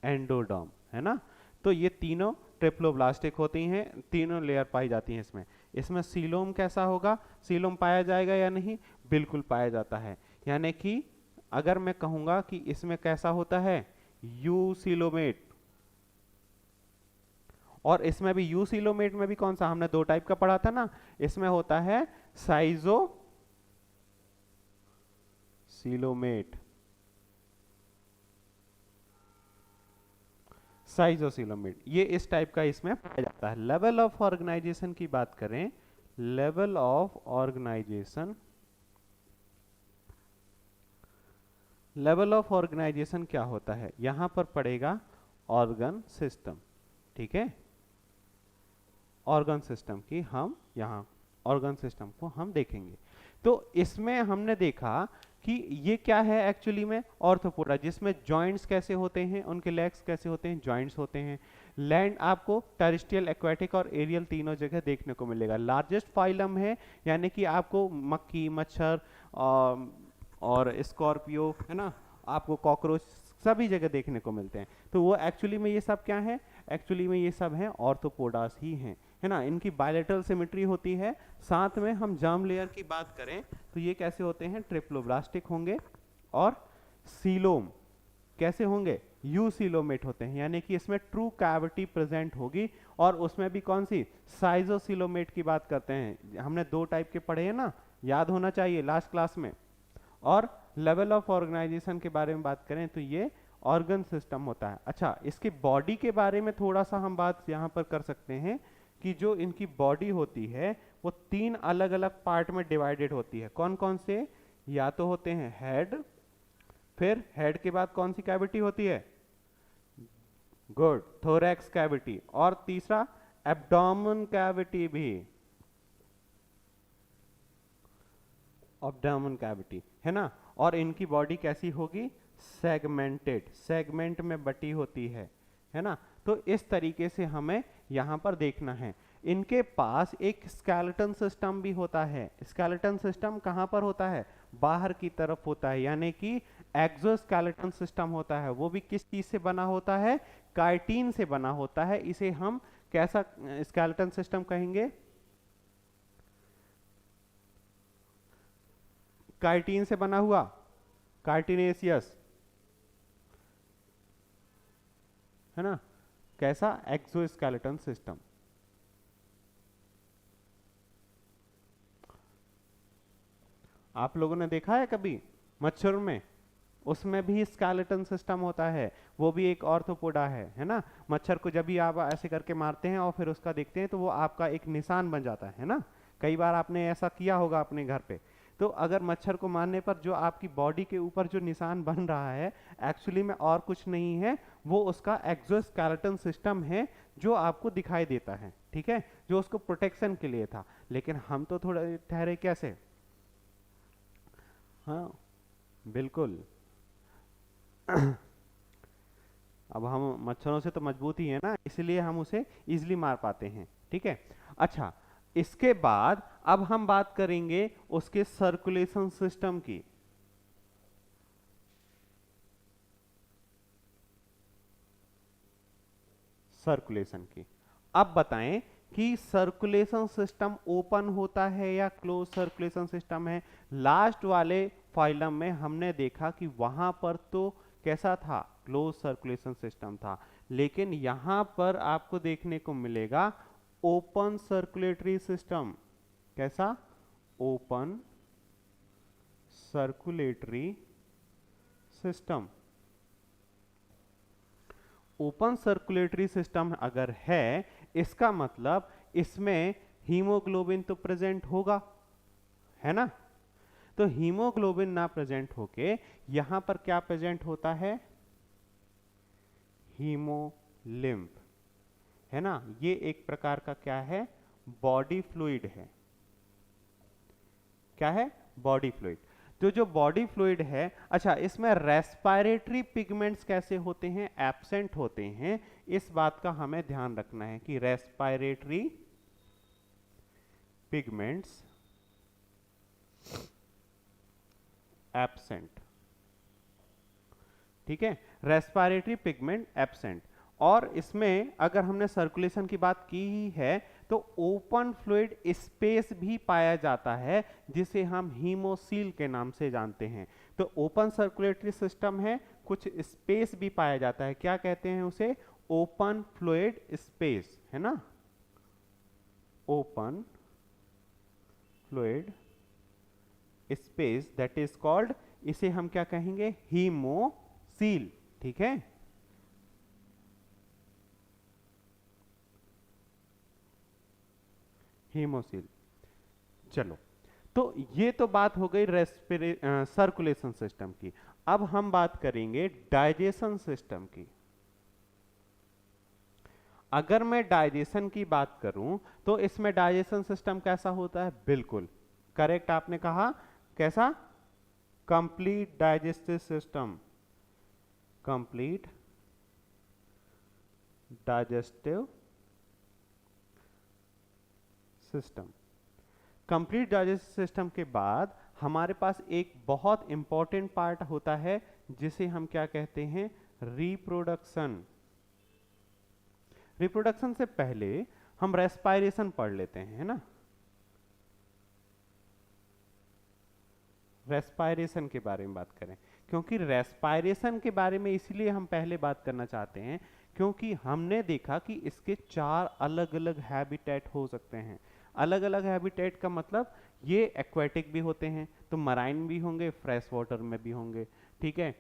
एंडोडर्म, है ना। तो ये तीनों ट्रिप्लोब्लास्टिक होती हैं, तीनों लेयर पाई जाती हैं इसमें। इसमें सीलोम कैसा होगा, सीलोम पाया जाएगा या नहीं, बिल्कुल पाया जाता है। यानी कि अगर मैं कहूंगा कि इसमें कैसा होता है, यूसिलोमेट, और इसमें भी यूसिलोमेट में भी कौन सा, हमने 2 टाइप का पढ़ा था ना, इसमें होता है साइजो सिलोमेट, साइजोसिलोमेट, ये इस टाइप का इसमें पाया जाता है। लेवल ऑफ ऑर्गेनाइजेशन की बात करें, level of organisation, level of organisation क्या होता है, यहां पर पड़ेगा ऑर्गन सिस्टम। ठीक है, ऑर्गन सिस्टम की हम यहां ऑर्गन सिस्टम को हम देखेंगे। तो इसमें हमने देखा कि ये क्या है एक्चुअली में, ऑर्थोपोडा, जिसमें जॉइंट्स कैसे होते हैं, उनके लेग्स कैसे होते हैं, जॉइंट्स होते हैं। लैंड आपको टेरेस्ट्रियल, एक्वेटिक और एरियल तीनों जगह देखने को मिलेगा। लार्जेस्ट फाइलम है, यानी कि आपको मक्खी, मच्छर और स्कॉर्पियो, है ना, आपको कॉकरोच सभी जगह देखने को मिलते हैं। तो वो एक्चुअली में ये सब क्या है, एक्चुअली में ये सब हैं ऑर्थोपोडास ही हैं, है ना। इनकी बायलेटरल सिमेट्री होती है। साथ में हम जर्म लेयर की बात करें तो ये कैसे होते हैं, ट्रिप्लोब्लास्टिक होंगे, और सीलोम कैसे होंगे, यूसिलोमेट होते हैं, यानी कि इसमें ट्रू कैविटी प्रेजेंट होगी। और उसमें भी कौन सी, साइजोसिलोमेट की बात करते हैं। हमने 2 टाइप के पढ़े हैं ना, याद होना चाहिए लास्ट क्लास में। और लेवल ऑफ ऑर्गेनाइजेशन के बारे में बात करें तो ये ऑर्गन सिस्टम होता है। अच्छा, इसके बॉडी के बारे में थोड़ा सा हम बात यहाँ पर कर सकते हैं कि जो इनकी बॉडी होती है वो 3 अलग अलग पार्ट में डिवाइडेड होती है। कौन कौन से, या तो होते हैं हेड, फिर हेड के बाद कौन सी कैविटी होती है, गुड, थोरैक्स कैविटी, और तीसरा एब्डोमेन कैविटी भी, एब्डोमेन कैविटी, है ना। और इनकी बॉडी कैसी होगी, सेगमेंटेड, सेगमेंट में बटी होती है ना। तो इस तरीके से हमें यहाँ पर देखना है। इनके पास एक स्केलेटन सिस्टम भी होता है। स्केलेटन सिस्टम कहाँ पर होता है, बाहर की तरफ होता है, यानी कि एक्सोस्केलेटन सिस्टम होता है। वो भी किस चीज से बना होता है, काइटिन से बना होता है। इसे हम कैसा स्केलेटन सिस्टम कहेंगे, काइटिन से बना हुआ, कार्टिनेसियस, है ना। कैसा, एक्सोस्केलेटन सिस्टम। आप लोगों ने देखा है कभी मच्छर में? उसमें भी स्केलेटन सिस्टम होता है, वो भी एक ऑर्थोपोडा है ना। मच्छर को जब भी आप ऐसे करके मारते हैं और फिर उसका देखते हैं तो वो आपका एक निशान बन जाता है ना। कई बार आपने ऐसा किया होगा अपने घर पे। तो अगर मच्छर को मारने पर जो आपकी बॉडी के ऊपर जो निशान बन रहा है, एक्चुअली में और कुछ नहीं है, वो उसका एक्सोस्केलेटन सिस्टम है जो आपको दिखाई देता है, ठीक है, जो उसको प्रोटेक्शन के लिए था। लेकिन हम तो थोड़ा ठहरे कैसे, हाँ बिल्कुल। अब हम मच्छरों से तो मजबूत ही है ना, इसलिए हम उसे इजीली मार पाते हैं, ठीक है। अच्छा, इसके बाद अब हम बात करेंगे उसके सर्कुलेशन सिस्टम की। सर्कुलेशन की अब बताएं कि सर्कुलेशन सिस्टम ओपन होता है या क्लोज सर्कुलेशन सिस्टम है। लास्ट वाले फाइलम में हमने देखा कि वहां पर तो कैसा था, क्लोज सर्कुलेशन सिस्टम था। लेकिन यहां पर आपको देखने को मिलेगा ओपन सर्कुलेटरी सिस्टम। कैसा? Open circulatory system. Open circulatory system अगर है, इसका मतलब इसमें हीमोग्लोबिन तो प्रेजेंट होगा, है ना। तो हीमोग्लोबिन ना प्रेजेंट होके यहां पर क्या प्रेजेंट होता है? हीमोलिम्फ, है ना। ये एक प्रकार का क्या है? बॉडी फ्लूइड है। क्या है? Body fluid. तो जो बॉडी फ्लूइड है, अच्छा, इसमें रेस्पिरेटरी पिगमेंट्स कैसे होते हैं? एब्सेंट होते हैं। इस बात का हमें ध्यान रखना है कि रेस्पिरेटरी पिगमेंट्स एब्सेंट, ठीक है, रेस्पिरेटरी पिगमेंट एब्सेंट। और इसमें अगर हमने सर्कुलेशन की बात की ही है तो ओपन फ्लूइड स्पेस भी पाया जाता है जिसे हम हीमोसील के नाम से जानते हैं। तो ओपन सर्कुलेटरी सिस्टम है, कुछ स्पेस भी पाया जाता है, क्या कहते हैं उसे? ओपन फ्लूइड स्पेस, है ना। Open fluid space that is called, इसे हम क्या कहेंगे? हीमोसील, ठीक है। हीमोसील। चलो, तो ये तो बात हो गई सर्कुलेशन सिस्टम की। अब हम बात करेंगे डाइजेशन सिस्टम की। अगर मैं डाइजेशन की बात करूं तो इसमें डाइजेशन सिस्टम कैसा होता है? बिल्कुल करेक्ट आपने कहा। कैसा? Complete digestive system. Complete digestive system. Complete digestive system के बाद हमारे पास एक बहुत इंपॉर्टेंट पार्ट होता है जिसे हम क्या कहते हैं? रिप्रोडक्शन। रिप्रोडक्शन से पहले हम रेस्पायरेशन पढ़ लेते हैं, है ना। रेस्पायरेशन के बारे में बात करें, क्योंकि रेस्पायरेशन के बारे में इसलिए हम पहले बात करना चाहते हैं क्योंकि हमने देखा कि इसके 4 अलग अलग हैबिटेट हो सकते हैं। अलग अलग हैबिटेट का मतलब ये एक्वेटिक भी होते हैं, तो मराइन भी होंगे, फ्रेश वाटर में भी होंगे, ठीक है।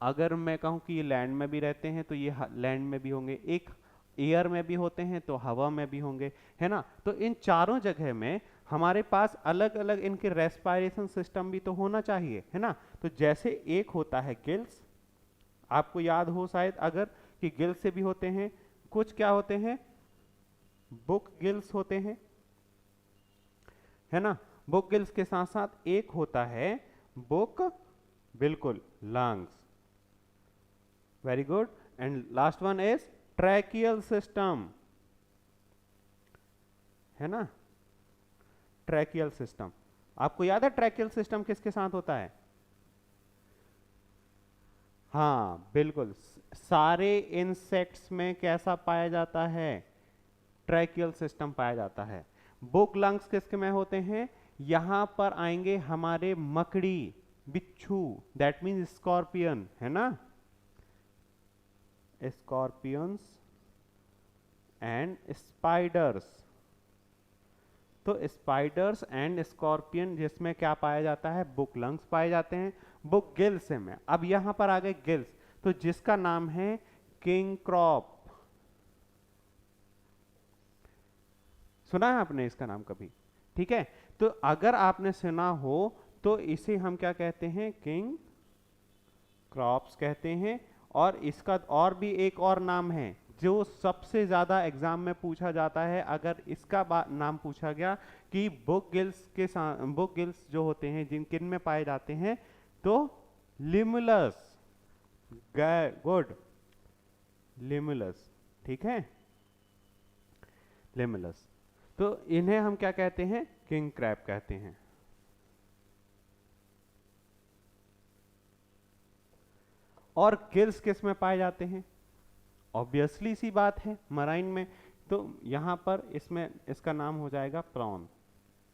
अगर मैं कहूँ कि ये लैंड में भी रहते हैं तो ये लैंड में भी होंगे, एक एयर में भी होते हैं तो हवा में भी होंगे, है ना। तो इन चारों जगह में हमारे पास अलग अलग इनके रेस्पायरेशन सिस्टम भी तो होना चाहिए, है ना। तो जैसे एक होता है गिल्स, आपको याद हो शायद अगर कि गिल्स से भी होते हैं, कुछ क्या होते हैं? बुक गिल्स होते हैं, है ना। बुक गिल्स के साथ साथ एक होता है बुक, बिल्कुल, lungs. Very good. And last one is tracheal system, है ना। ट्रैकियल सिस्टम, आपको याद है ट्रैकियल सिस्टम किसके साथ होता है? हाँ बिल्कुल, सारे इंसेक्ट्स में कैसा पाया जाता है? ट्रैकियल सिस्टम पाया जाता है। बुक लंग्स किसके में होते हैं? यहां पर आएंगे हमारे मकड़ी, बिच्छू, दैट मीन्स स्कॉर्पियन, है ना। स्कॉर्पियंस एंड स्पाइडर्स, तो स्पाइडर्स एंड स्कॉर्पियन जिसमें क्या पाया जाता है, बुक लंग्स पाए जाते हैं, बुक गिल्स में। अब यहां पर आ गए गिल्स, तो जिसका नाम है किंग क्रॉप। सुना है आपने इसका नाम कभी? ठीक है, तो अगर आपने सुना हो तो इसे हम क्या कहते हैं, किंग क्रॉप्स कहते हैं। और इसका और भी एक और नाम है जो सबसे ज्यादा एग्जाम में पूछा जाता है। अगर इसका नाम पूछा गया कि बुक गिल्स के साथ, बुक गिल्स जो होते हैं जिन किन में पाए जाते हैं, तो लिमुलस, गुड, लिमुलस, ठीक है, लिमुलस। तो इन्हें हम क्या कहते हैं, किंग क्रैब कहते हैं। और गिल्स किस में पाए जाते हैं, ऑब्वियसली सी बात है, मराइन में। तो यहां पर इसमें इसका नाम हो जाएगा प्रॉन,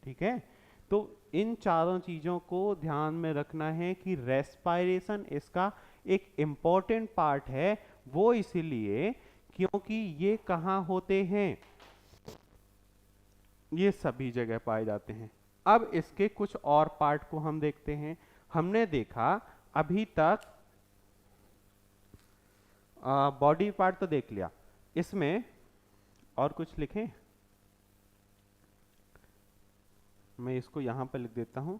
ठीक है। तो इन चारों चीजों को ध्यान में रखना है कि रेस्पायरेशन इसका एक इंपॉर्टेंट पार्ट है। वो इसीलिए क्योंकि ये कहाँ होते हैं, ये सभी जगह पाए जाते हैं। अब इसके कुछ और पार्ट को हम देखते हैं। हमने देखा अभी तक बॉडी पार्ट तो देख लिया, इसमें और कुछ लिखें, मैं इसको यहां पर लिख देता हूं।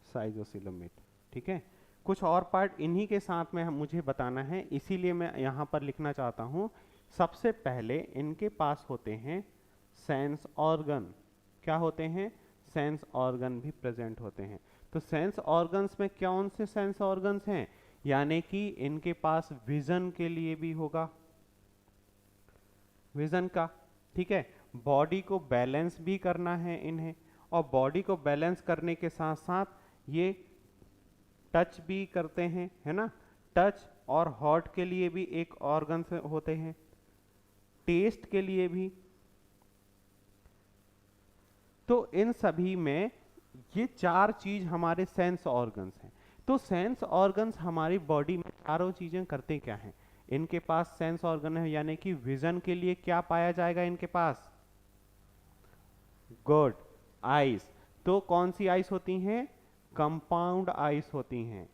साइजोसिलोमेट, ठीक है। कुछ और पार्ट इन्हीं के साथ में मुझे बताना है, इसीलिए मैं यहां पर लिखना चाहता हूं। सबसे पहले इनके पास होते हैं सेंस ऑर्गन। क्या होते हैं, सेंस ऑर्गन भी प्रेजेंट होते हैं। तो सेंस ऑर्गन्स में कौन से सेंस ऑर्गन्स हैं, यानी कि इनके पास विजन के लिए भी होगा, विजन का, ठीक है। बॉडी को बैलेंस भी करना है इन्हें, और बॉडी को बैलेंस करने के साथ साथ ये टच भी करते हैं, है ना। टच और हॉट के लिए भी एक ऑर्गन होते हैं, टेस्ट के लिए भी। तो इन सभी में ये चार चीज हमारे सेंस ऑर्गन्स हैं। तो सेंस ऑर्गन्स हमारी बॉडी में चारों चीजें करते क्या हैं, इनके पास सेंस ऑर्गन है, यानी कि विजन के लिए क्या पाया जाएगा इनके पास, गुड, आइस। तो कौन सी आइस होती हैं, कंपाउंड आइस होती हैं,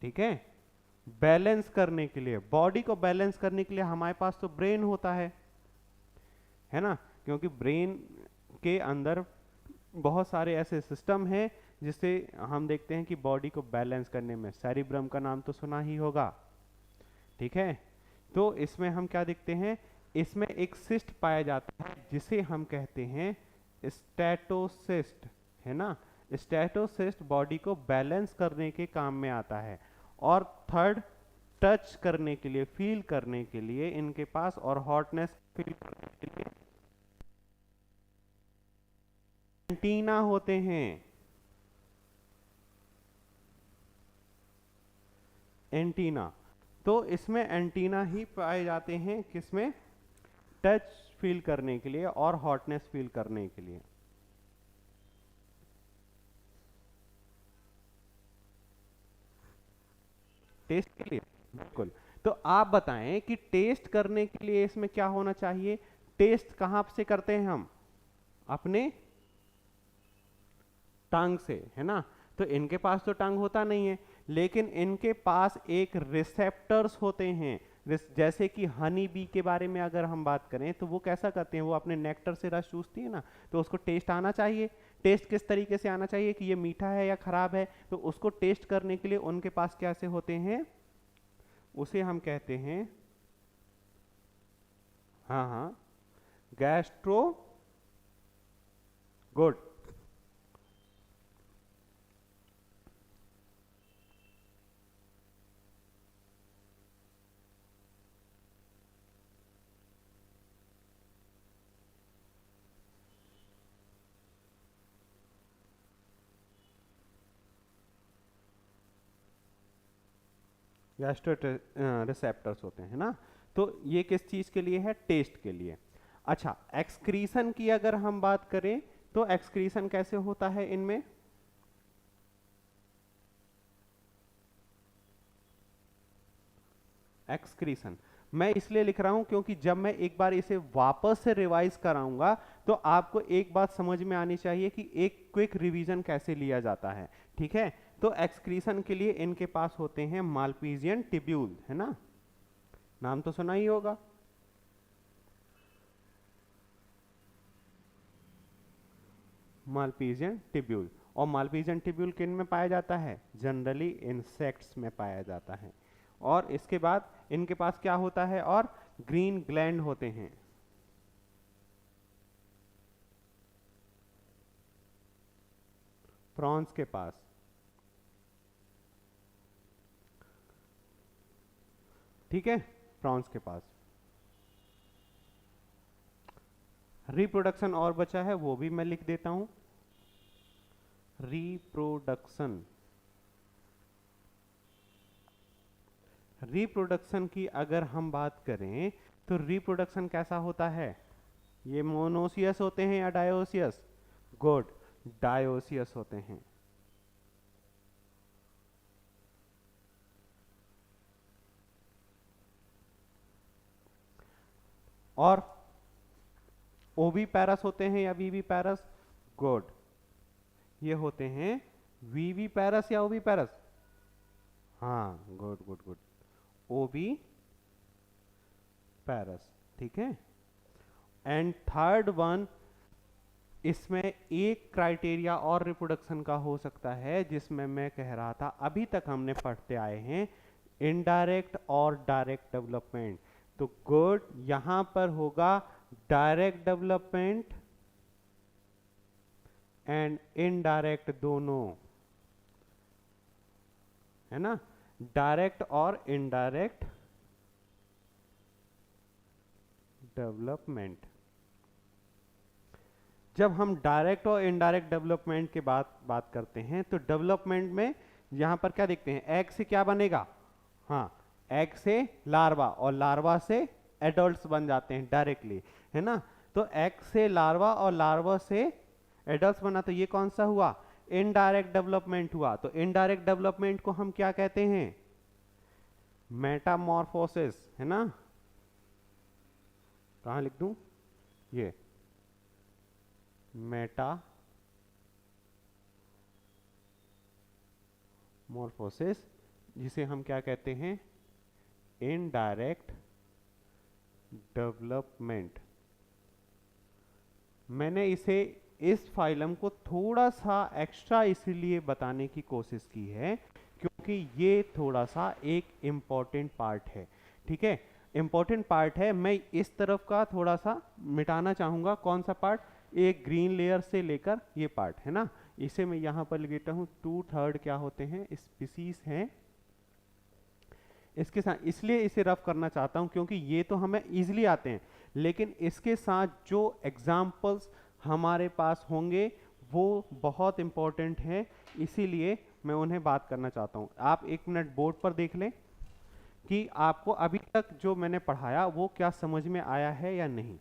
ठीक है। बैलेंस करने के लिए, बॉडी को बैलेंस करने के लिए हमारे पास तो ब्रेन होता है ना, क्योंकि ब्रेन के अंदर बहुत सारे ऐसे सिस्टम हैं जिससे हम देखते हैं कि बॉडी को बैलेंस करने में, सेरिब्रम का नाम तो सुना ही होगा, ठीक है। तो इसमें हम क्या देखते हैं, इसमें एक सिस्ट पाया जाता है जिसे हम कहते हैं स्टैटोसिस्ट, है ना। स्टैटोसिस्ट बॉडी को बैलेंस करने के काम में आता है। और थर्ड, टच करने के लिए, फील करने के लिए इनके पास, और हॉटनेस फील करने के लिए एंटीना होते हैं, एंटीना। तो इसमें एंटीना ही पाए जाते हैं, किसमें, टच फील करने के लिए और हॉटनेस फील करने के लिए। टेस्ट के लिए, बिल्कुल। तो आप बताएं कि टेस्ट करने के लिए इसमें क्या होना चाहिए, टेस्ट कहां से करते हैं हम, अपने टंग से, है ना। तो इनके पास तो टंग होता नहीं है, लेकिन इनके पास एक रिसेप्टर्स होते हैं। जैसे कि हनी बी के बारे में अगर हम बात करें तो वो कैसा करते हैं, वो अपने नेक्टर से रस चूसती है ना, तो उसको टेस्ट आना चाहिए। टेस्ट किस तरीके से आना चाहिए कि ये मीठा है या खराब है, तो उसको टेस्ट करने के लिए उनके पास कैसे होते हैं, उसे हम कहते हैं, हाँ हाँ, गैस्ट्रो, गुड, गैस्ट्रो रिसेप्टर्स होते हैं ना। तो ये किस चीज के लिए है, टेस्ट के लिए। अच्छा, एक्सक्रीशन की अगर हम बात करें तो एक्सक्रीशन कैसे होता है इनमें, एक्सक्रीशन। मैं इसलिए लिख रहा हूं क्योंकि जब मैं एक बार इसे वापस से रिवाइज कराऊंगा तो आपको एक बात समझ में आनी चाहिए कि एक क्विक रिवीजन कैसे लिया जाता है। ठीक है, तो एक्सक्रीशन के लिए इनके पास होते हैं मालपीजियन टिब्यूल, है ना, नाम तो सुना ही होगा। मालपीजियन टिब्यूल, और मालपीजियन टिब्यूल किन में पाया जाता है? जनरली इंसेक्ट्स में पाया जाता है। और इसके बाद इनके पास क्या होता है? और ग्रीन ग्लैंड होते हैं। प्रॉन्स के पास, ठीक है, प्रॉन्स के पास। रिप्रोडक्शन और बचा है, वो भी मैं लिख देता हूं। रिप्रोडक्शन, रिप्रोडक्शन की अगर हम बात करें तो रिप्रोडक्शन कैसा होता है? ये मोनोसियस होते हैं या डायोसियस? गुड, डायोसियस होते हैं। और ओवी पैरस होते हैं या वीवी पैरस? गुड, ये होते हैं वीवी पैरस या ओवी पैरस? हाँ, गुड गुड गुड, ओवी पैरस, ठीक है। एंड थर्ड वन, इसमें एक क्राइटेरिया और रिप्रोडक्शन का हो सकता है जिसमें मैं कह रहा था अभी तक हमने पढ़ते आए हैं, इनडायरेक्ट और डायरेक्ट डेवलपमेंट। तो गुड, यहां पर होगा डायरेक्ट डेवलपमेंट एंड इनडायरेक्ट दोनों, है ना, डायरेक्ट और इनडायरेक्ट डेवलपमेंट। जब हम डायरेक्ट और इनडायरेक्ट डेवलपमेंट के बात करते हैं तो डेवलपमेंट में यहां पर क्या देखते हैं? एग से क्या बनेगा? हाँ, एग से लार्वा और लार्वा से एडल्ट्स बन जाते हैं डायरेक्टली, है ना। तो एग से लार्वा और लार्वा से एडल्ट्स बना, तो ये कौन सा हुआ? इनडायरेक्ट डेवलपमेंट हुआ। तो इनडायरेक्ट डेवलपमेंट को हम क्या कहते हैं? मेटामॉर्फोसिस, है ना। कहां लिख दूं? ये मेटामॉर्फोसिस, जिसे हम क्या कहते हैं? Indirect development. मैंने इसे, इस फाइलम को थोड़ा सा एक्स्ट्रा इसीलिए बताने की कोशिश की है क्योंकि ये थोड़ा सा एक इम्पॉर्टेंट पार्ट है, ठीक है, इम्पॉर्टेंट पार्ट है। मैं इस तरफ का थोड़ा सा मिटाना चाहूंगा। कौन सा पार्ट? एक ग्रीन लेयर से लेकर ये पार्ट, है ना। इसे मैं यहां पर लिख देता हूं। 2/3 क्या होते हैं? स्पीसीज हैं। इसके साथ इसलिए इसे रफ करना चाहता हूं क्योंकि ये तो हमें इजीली आते हैं, लेकिन इसके साथ जो एग्जाम्पल्स हमारे पास होंगे वो बहुत इंपॉर्टेंट है, इसीलिए मैं उन्हें बात करना चाहता हूं। आप एक मिनट बोर्ड पर देख लें कि आपको अभी तक जो मैंने पढ़ाया वो क्या समझ में आया है या नहीं।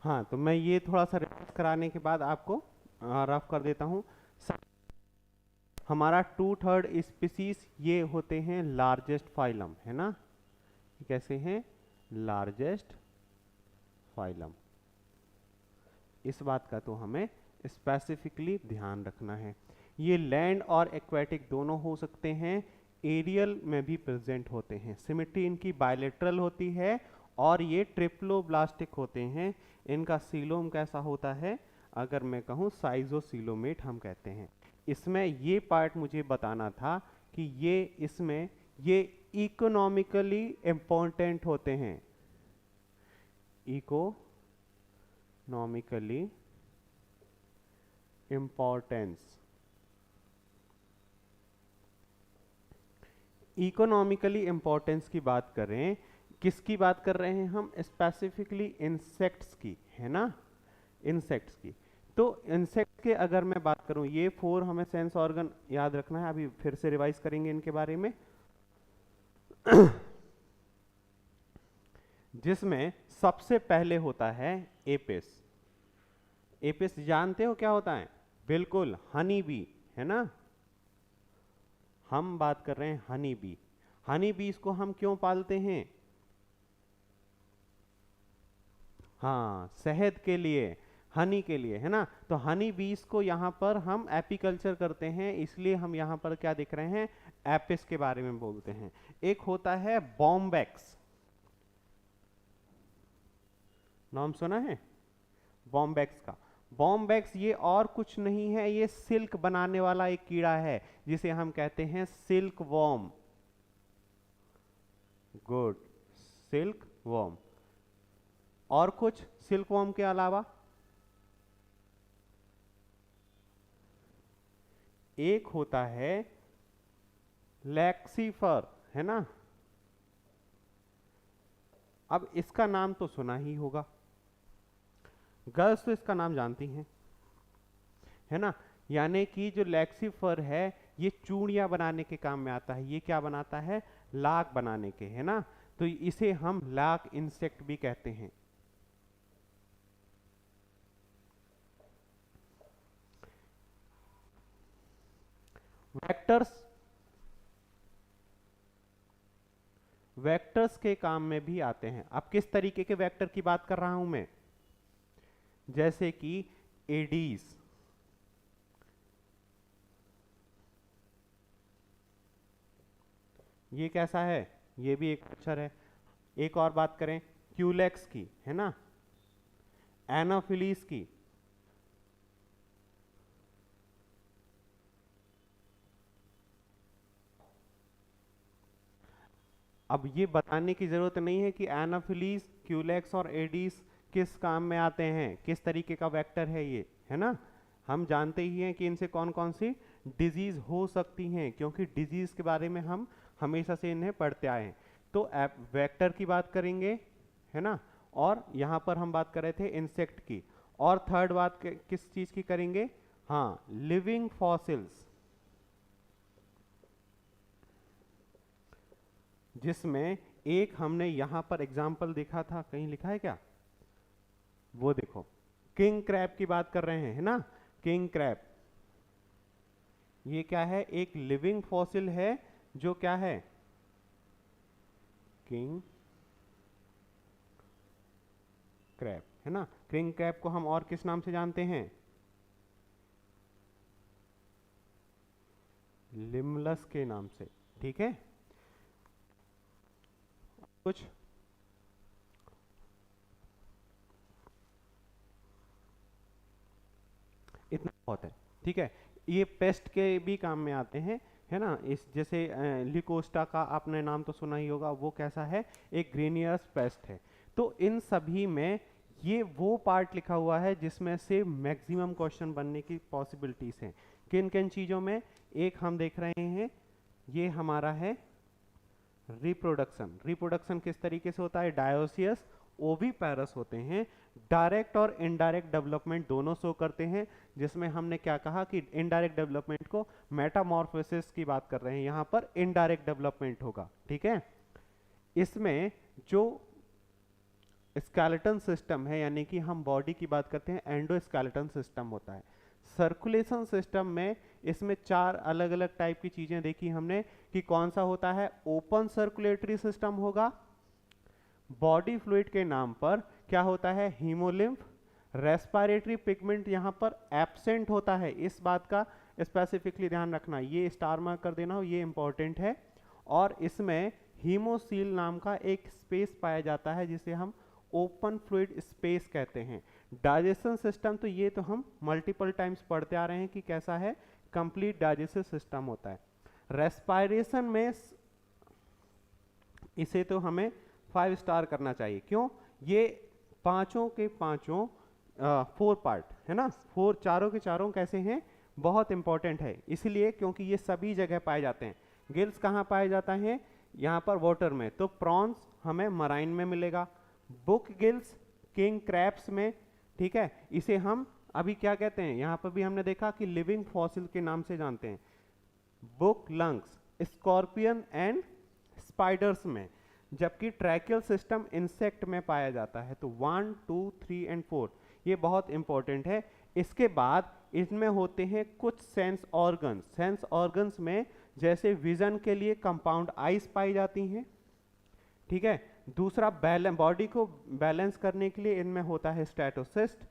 हाँ, तो मैं ये थोड़ा सा रिवाइज कराने के बाद आपको रफ कर देता हूँ। हमारा 2/3 स्पीसीज ये होते हैं लार्जेस्ट फाइलम, है ना। कैसे हैं? Largest phylum. इस बात का तो हमें स्पेसिफिकली ध्यान रखना है। ये लैंड और एक्वेटिक दोनों हो सकते हैं। एरियल में भी प्रेजेंट होते हैं। सिमेट्री इनकी बायलेटरल होती है और ये ट्रिप्लोब्लास्टिक होते हैं। इनका सीलोम कैसा होता है, अगर मैं कहूँ साइजोसीलोमेट हम कहते हैं। इसमें ये पार्ट मुझे बताना था कि ये इसमें ये इकोनॉमिकली इम्पोर्टेंट होते हैं, इकोनॉमिकली इम्पोर्टेंस। इकोनॉमिकली इम्पोर्टेंस की बात करें, किसकी बात कर रहे हैं हम, स्पेसिफिकली इंसेक्ट्स की, है ना, इंसेक्ट्स की। तो इंसेक्ट के अगर मैं बात करूं, ये 4 हमें सेंस ऑर्गन याद रखना है, अभी फिर से रिवाइज करेंगे इनके बारे में। जिसमें सबसे पहले होता है एपिस। एपिस जानते हो क्या होता है, बिल्कुल हनी बी, है ना। हम बात कर रहे हैं हनी बी। हनी बीज को हम क्यों पालते हैं, हाँ शहद के लिए, हनी के लिए, है ना। तो हनी बीज को यहाँ पर हम एपीकल्चर करते हैं, इसलिए हम यहाँ पर क्या दिख रहे हैं, एपिस के बारे में बोलते हैं। एक होता है बॉम्बैक्स, नाम सुना है बॉम्बैक्स का। बॉम्बैक्स ये और कुछ नहीं है, ये सिल्क बनाने वाला एक कीड़ा है जिसे हम कहते हैं silk worm. Good, silk worm. और कुछ सिल्क वॉर्म के अलावा, एक होता है लैक्सीफर, है ना। अब इसका नाम तो सुना ही होगा, गर्ल्स तो इसका नाम जानती हैं, है ना। यानी कि जो लैक्सीफर है ये चूड़ियां बनाने के काम में आता है। ये क्या बनाता है, लाख बनाने के, है ना। तो इसे हम लाख इंसेक्ट भी कहते हैं। वेक्टर्स, वेक्टर्स के काम में भी आते हैं। अब किस तरीके के वेक्टर की बात कर रहा हूं मैं, जैसे कि एडीज, ये कैसा है, ये भी एक अक्षर है। एक और बात करें क्यूलेक्स की, है ना, एनाफिलीस की, अब ये बताने की जरूरत नहीं है कि एनाफिलीस, क्यूलेक्स और एडीज किस काम में आते हैं, किस तरीके का वेक्टर है ये, है ना। हम जानते ही हैं कि इनसे कौन कौन सी डिजीज हो सकती हैं, क्योंकि डिजीज के बारे में हम हमेशा से इन्हें पढ़ते आए हैं। तो वेक्टर की बात करेंगे, है ना। और यहां पर हम बात कर रहे थे इंसेक्ट की। और थर्ड बात किस चीज की करेंगे, हाँ लिविंग फॉसिल्स, जिसमें एक हमने यहां पर एग्जाम्पल देखा था, कहीं लिखा है क्या, वो देखो किंग क्रैब की बात कर रहे हैं, है ना। किंग क्रैब ये क्या है, एक लिविंग फॉसिल है जो क्या है, किंग क्रैब, है ना। किंग क्रैब को हम और किस नाम से जानते हैं, लिमलस के नाम से, ठीक है। कुछ इतना बहुत है, ठीक है। ये पेस्ट के भी काम में आते हैं, है ना। इस जैसे लिकोस्टा का आपने नाम तो सुना ही होगा, वो कैसा है, एक ग्रेनियस पेस्ट है। तो इन सभी में ये वो पार्ट लिखा हुआ है जिसमें से मैक्सिमम क्वेश्चन बनने की पॉसिबिलिटीज हैं। किन किन चीजों में, एक हम देख रहे हैं ये हमारा है रिप्रोडक्शन। रिप्रोडक्शन किस तरीके से होता है, डायोसियस ओविपेरस होते हैं। डायरेक्ट और इनडायरेक्ट डेवलपमेंट दोनों शो करते हैं, जिसमें हमने क्या कहा कि इनडायरेक्ट डेवलपमेंट को मेटामॉर्फोसिस की बात कर रहे हैं, यहां पर इनडायरेक्ट डेवलपमेंट होगा, ठीक है। इसमें जो स्केलेटन सिस्टम है, यानी कि हम बॉडी की बात करते हैं, एंडोस्केलेटन सिस्टम होता है। सर्कुलेशन सिस्टम में इसमें 4 अलग अलग टाइप की चीजें देखी हमने कि कौन सा होता है, ओपन सर्कुलेटरी सिस्टम होगा। बॉडी फ्लूइड के नाम पर क्या होता है, हीमोलिम्फ। रेस्पिरेटरी पिगमेंट यहां पर एब्सेंट होता है, इस बात का स्पेसिफिकली ध्यान रखना, ये स्टार मार्क कर देना, ये इंपॉर्टेंट है। और इसमें हीमोसील नाम का एक स्पेस पाया जाता है जिसे हम ओपन फ्लूइड स्पेस कहते हैं। डाइजेशन सिस्टम तो ये तो हम मल्टीपल टाइम्स पढ़ते आ रहे हैं कि कैसा है, कंप्लीट डाइजेस्टिव सिस्टम होता है। रेस्पायरेशन में इसे तो हमें 5 स्टार करना चाहिए, क्यों, ये पांचों के पांचों 4 पार्ट है ना, 4 चारों के चारों कैसे हैं, बहुत इंपॉर्टेंट है, इसलिए क्योंकि ये सभी जगह पाए जाते हैं। गिल्स कहाँ पाया जाता है, यहाँ पर वाटर में, तो प्रॉन्स हमें मराइन में मिलेगा, बुक गिल्स किंग क्रैब्स में, ठीक है, इसे हम अभी क्या कहते हैं, यहाँ पर भी हमने देखा कि लिविंग फॉसिल के नाम से जानते हैं। Book lungs scorpion and spiders में, जबकि ट्रैकियल सिस्टम इंसेक्ट में पाया जाता है। तो 1, 2, 3 एंड 4 ये बहुत इंपॉर्टेंट है। इसके बाद इसमें होते हैं कुछ सेंस ऑर्गन्स। सेंस ऑर्गन्स में जैसे विजन के लिए कंपाउंड आइज पाई जाती हैं, ठीक है। दूसरा बॉडी को बैलेंस करने के लिए इनमें होता है स्टैटोसिस्ट।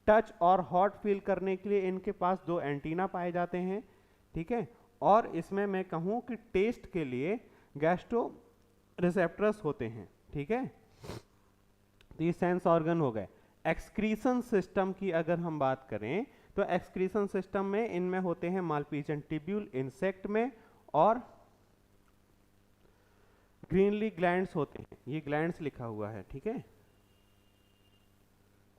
टच और हॉट फील करने के लिए इनके पास 2 एंटीना पाए जाते हैं, ठीक है। और इसमें मैं कहूँ कि टेस्ट के लिए गैस्ट्रो रिसेप्टर्स होते हैं, ठीक है। तो ये सेंस ऑर्गन हो गए। एक्सक्रीशन सिस्टम की अगर हम बात करें तो एक्सक्रीशन सिस्टम में इनमें होते हैं मालपीजियन ट्यूब्यूल इंसेक्ट में, और ग्रीनली ग्लैंड्स होते हैं, ये ग्लैंड्स लिखा हुआ है, ठीक है,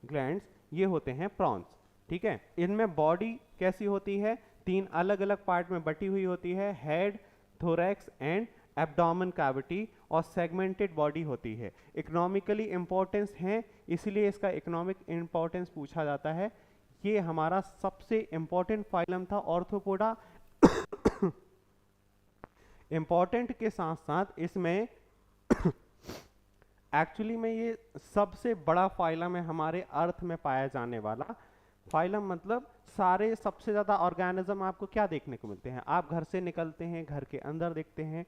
ग्लैंड्स ये होते हैं प्रॉन्स, ठीक है। इनमें बॉडी कैसी होती है, 3 अलग अलग पार्ट में बटी हुई होती है, head, thorax and abdomen cavity, और सेगमेंटेड बॉडी होती है। इकोनॉमिकली इंपॉर्टेंस है, इसलिए इसका इकोनॉमिक इंपॉर्टेंस पूछा जाता है। ये हमारा सबसे इंपॉर्टेंट फाइलम था ऑर्थ्रोपोडा। इंपॉर्टेंट के साथ साथ इसमें एक्चुअली में ये सबसे बड़ा फाइलम है हमारे अर्थ में पाया जाने वाला। फाइलम मतलब सारे सबसे ज्यादा ऑर्गेनिज्म आपको क्या देखने को मिलते हैं, आप घर से निकलते हैं, घर के अंदर देखते हैं,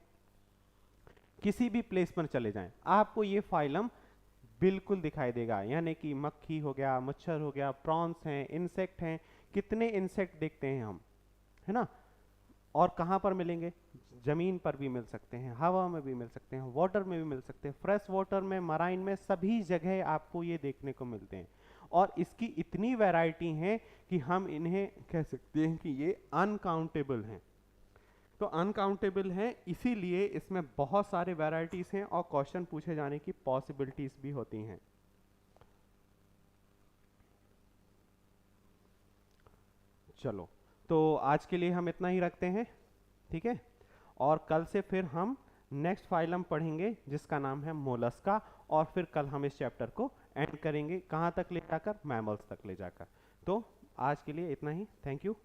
किसी भी प्लेस पर चले जाएं आपको ये फाइलम बिल्कुल दिखाई देगा। यानी कि मक्खी हो गया, मच्छर हो गया, प्रॉन्स हैं, इंसेक्ट हैं, कितने इंसेक्ट देखते हैं हम, है ना। और कहाँ पर मिलेंगे, जमीन पर भी मिल सकते हैं, हवा में भी मिल सकते हैं, वाटर में भी मिल सकते हैं, फ्रेश वाटर में, मराइन में, सभी जगह आपको ये देखने को मिलते हैं। और इसकी इतनी वैरायटी है कि हम इन्हें कह सकते हैं कि ये अनकाउंटेबल हैं। तो अनकाउंटेबल है, इसीलिए इसमें बहुत सारे वैरायटीज हैं और क्वेश्चन पूछे जाने की पॉसिबिलिटीज भी होती हैं। चलो, तो आज के लिए हम इतना ही रखते हैं, ठीक है। और कल से फिर हम नेक्स्ट फाइलम पढ़ेंगे जिसका नाम है मोलस्का, और फिर कल हम इस चैप्टर को एंड करेंगे, कहाँ तक ले जाकर, मैमल्स तक ले जाकर। तो आज के लिए इतना ही, थैंक यू।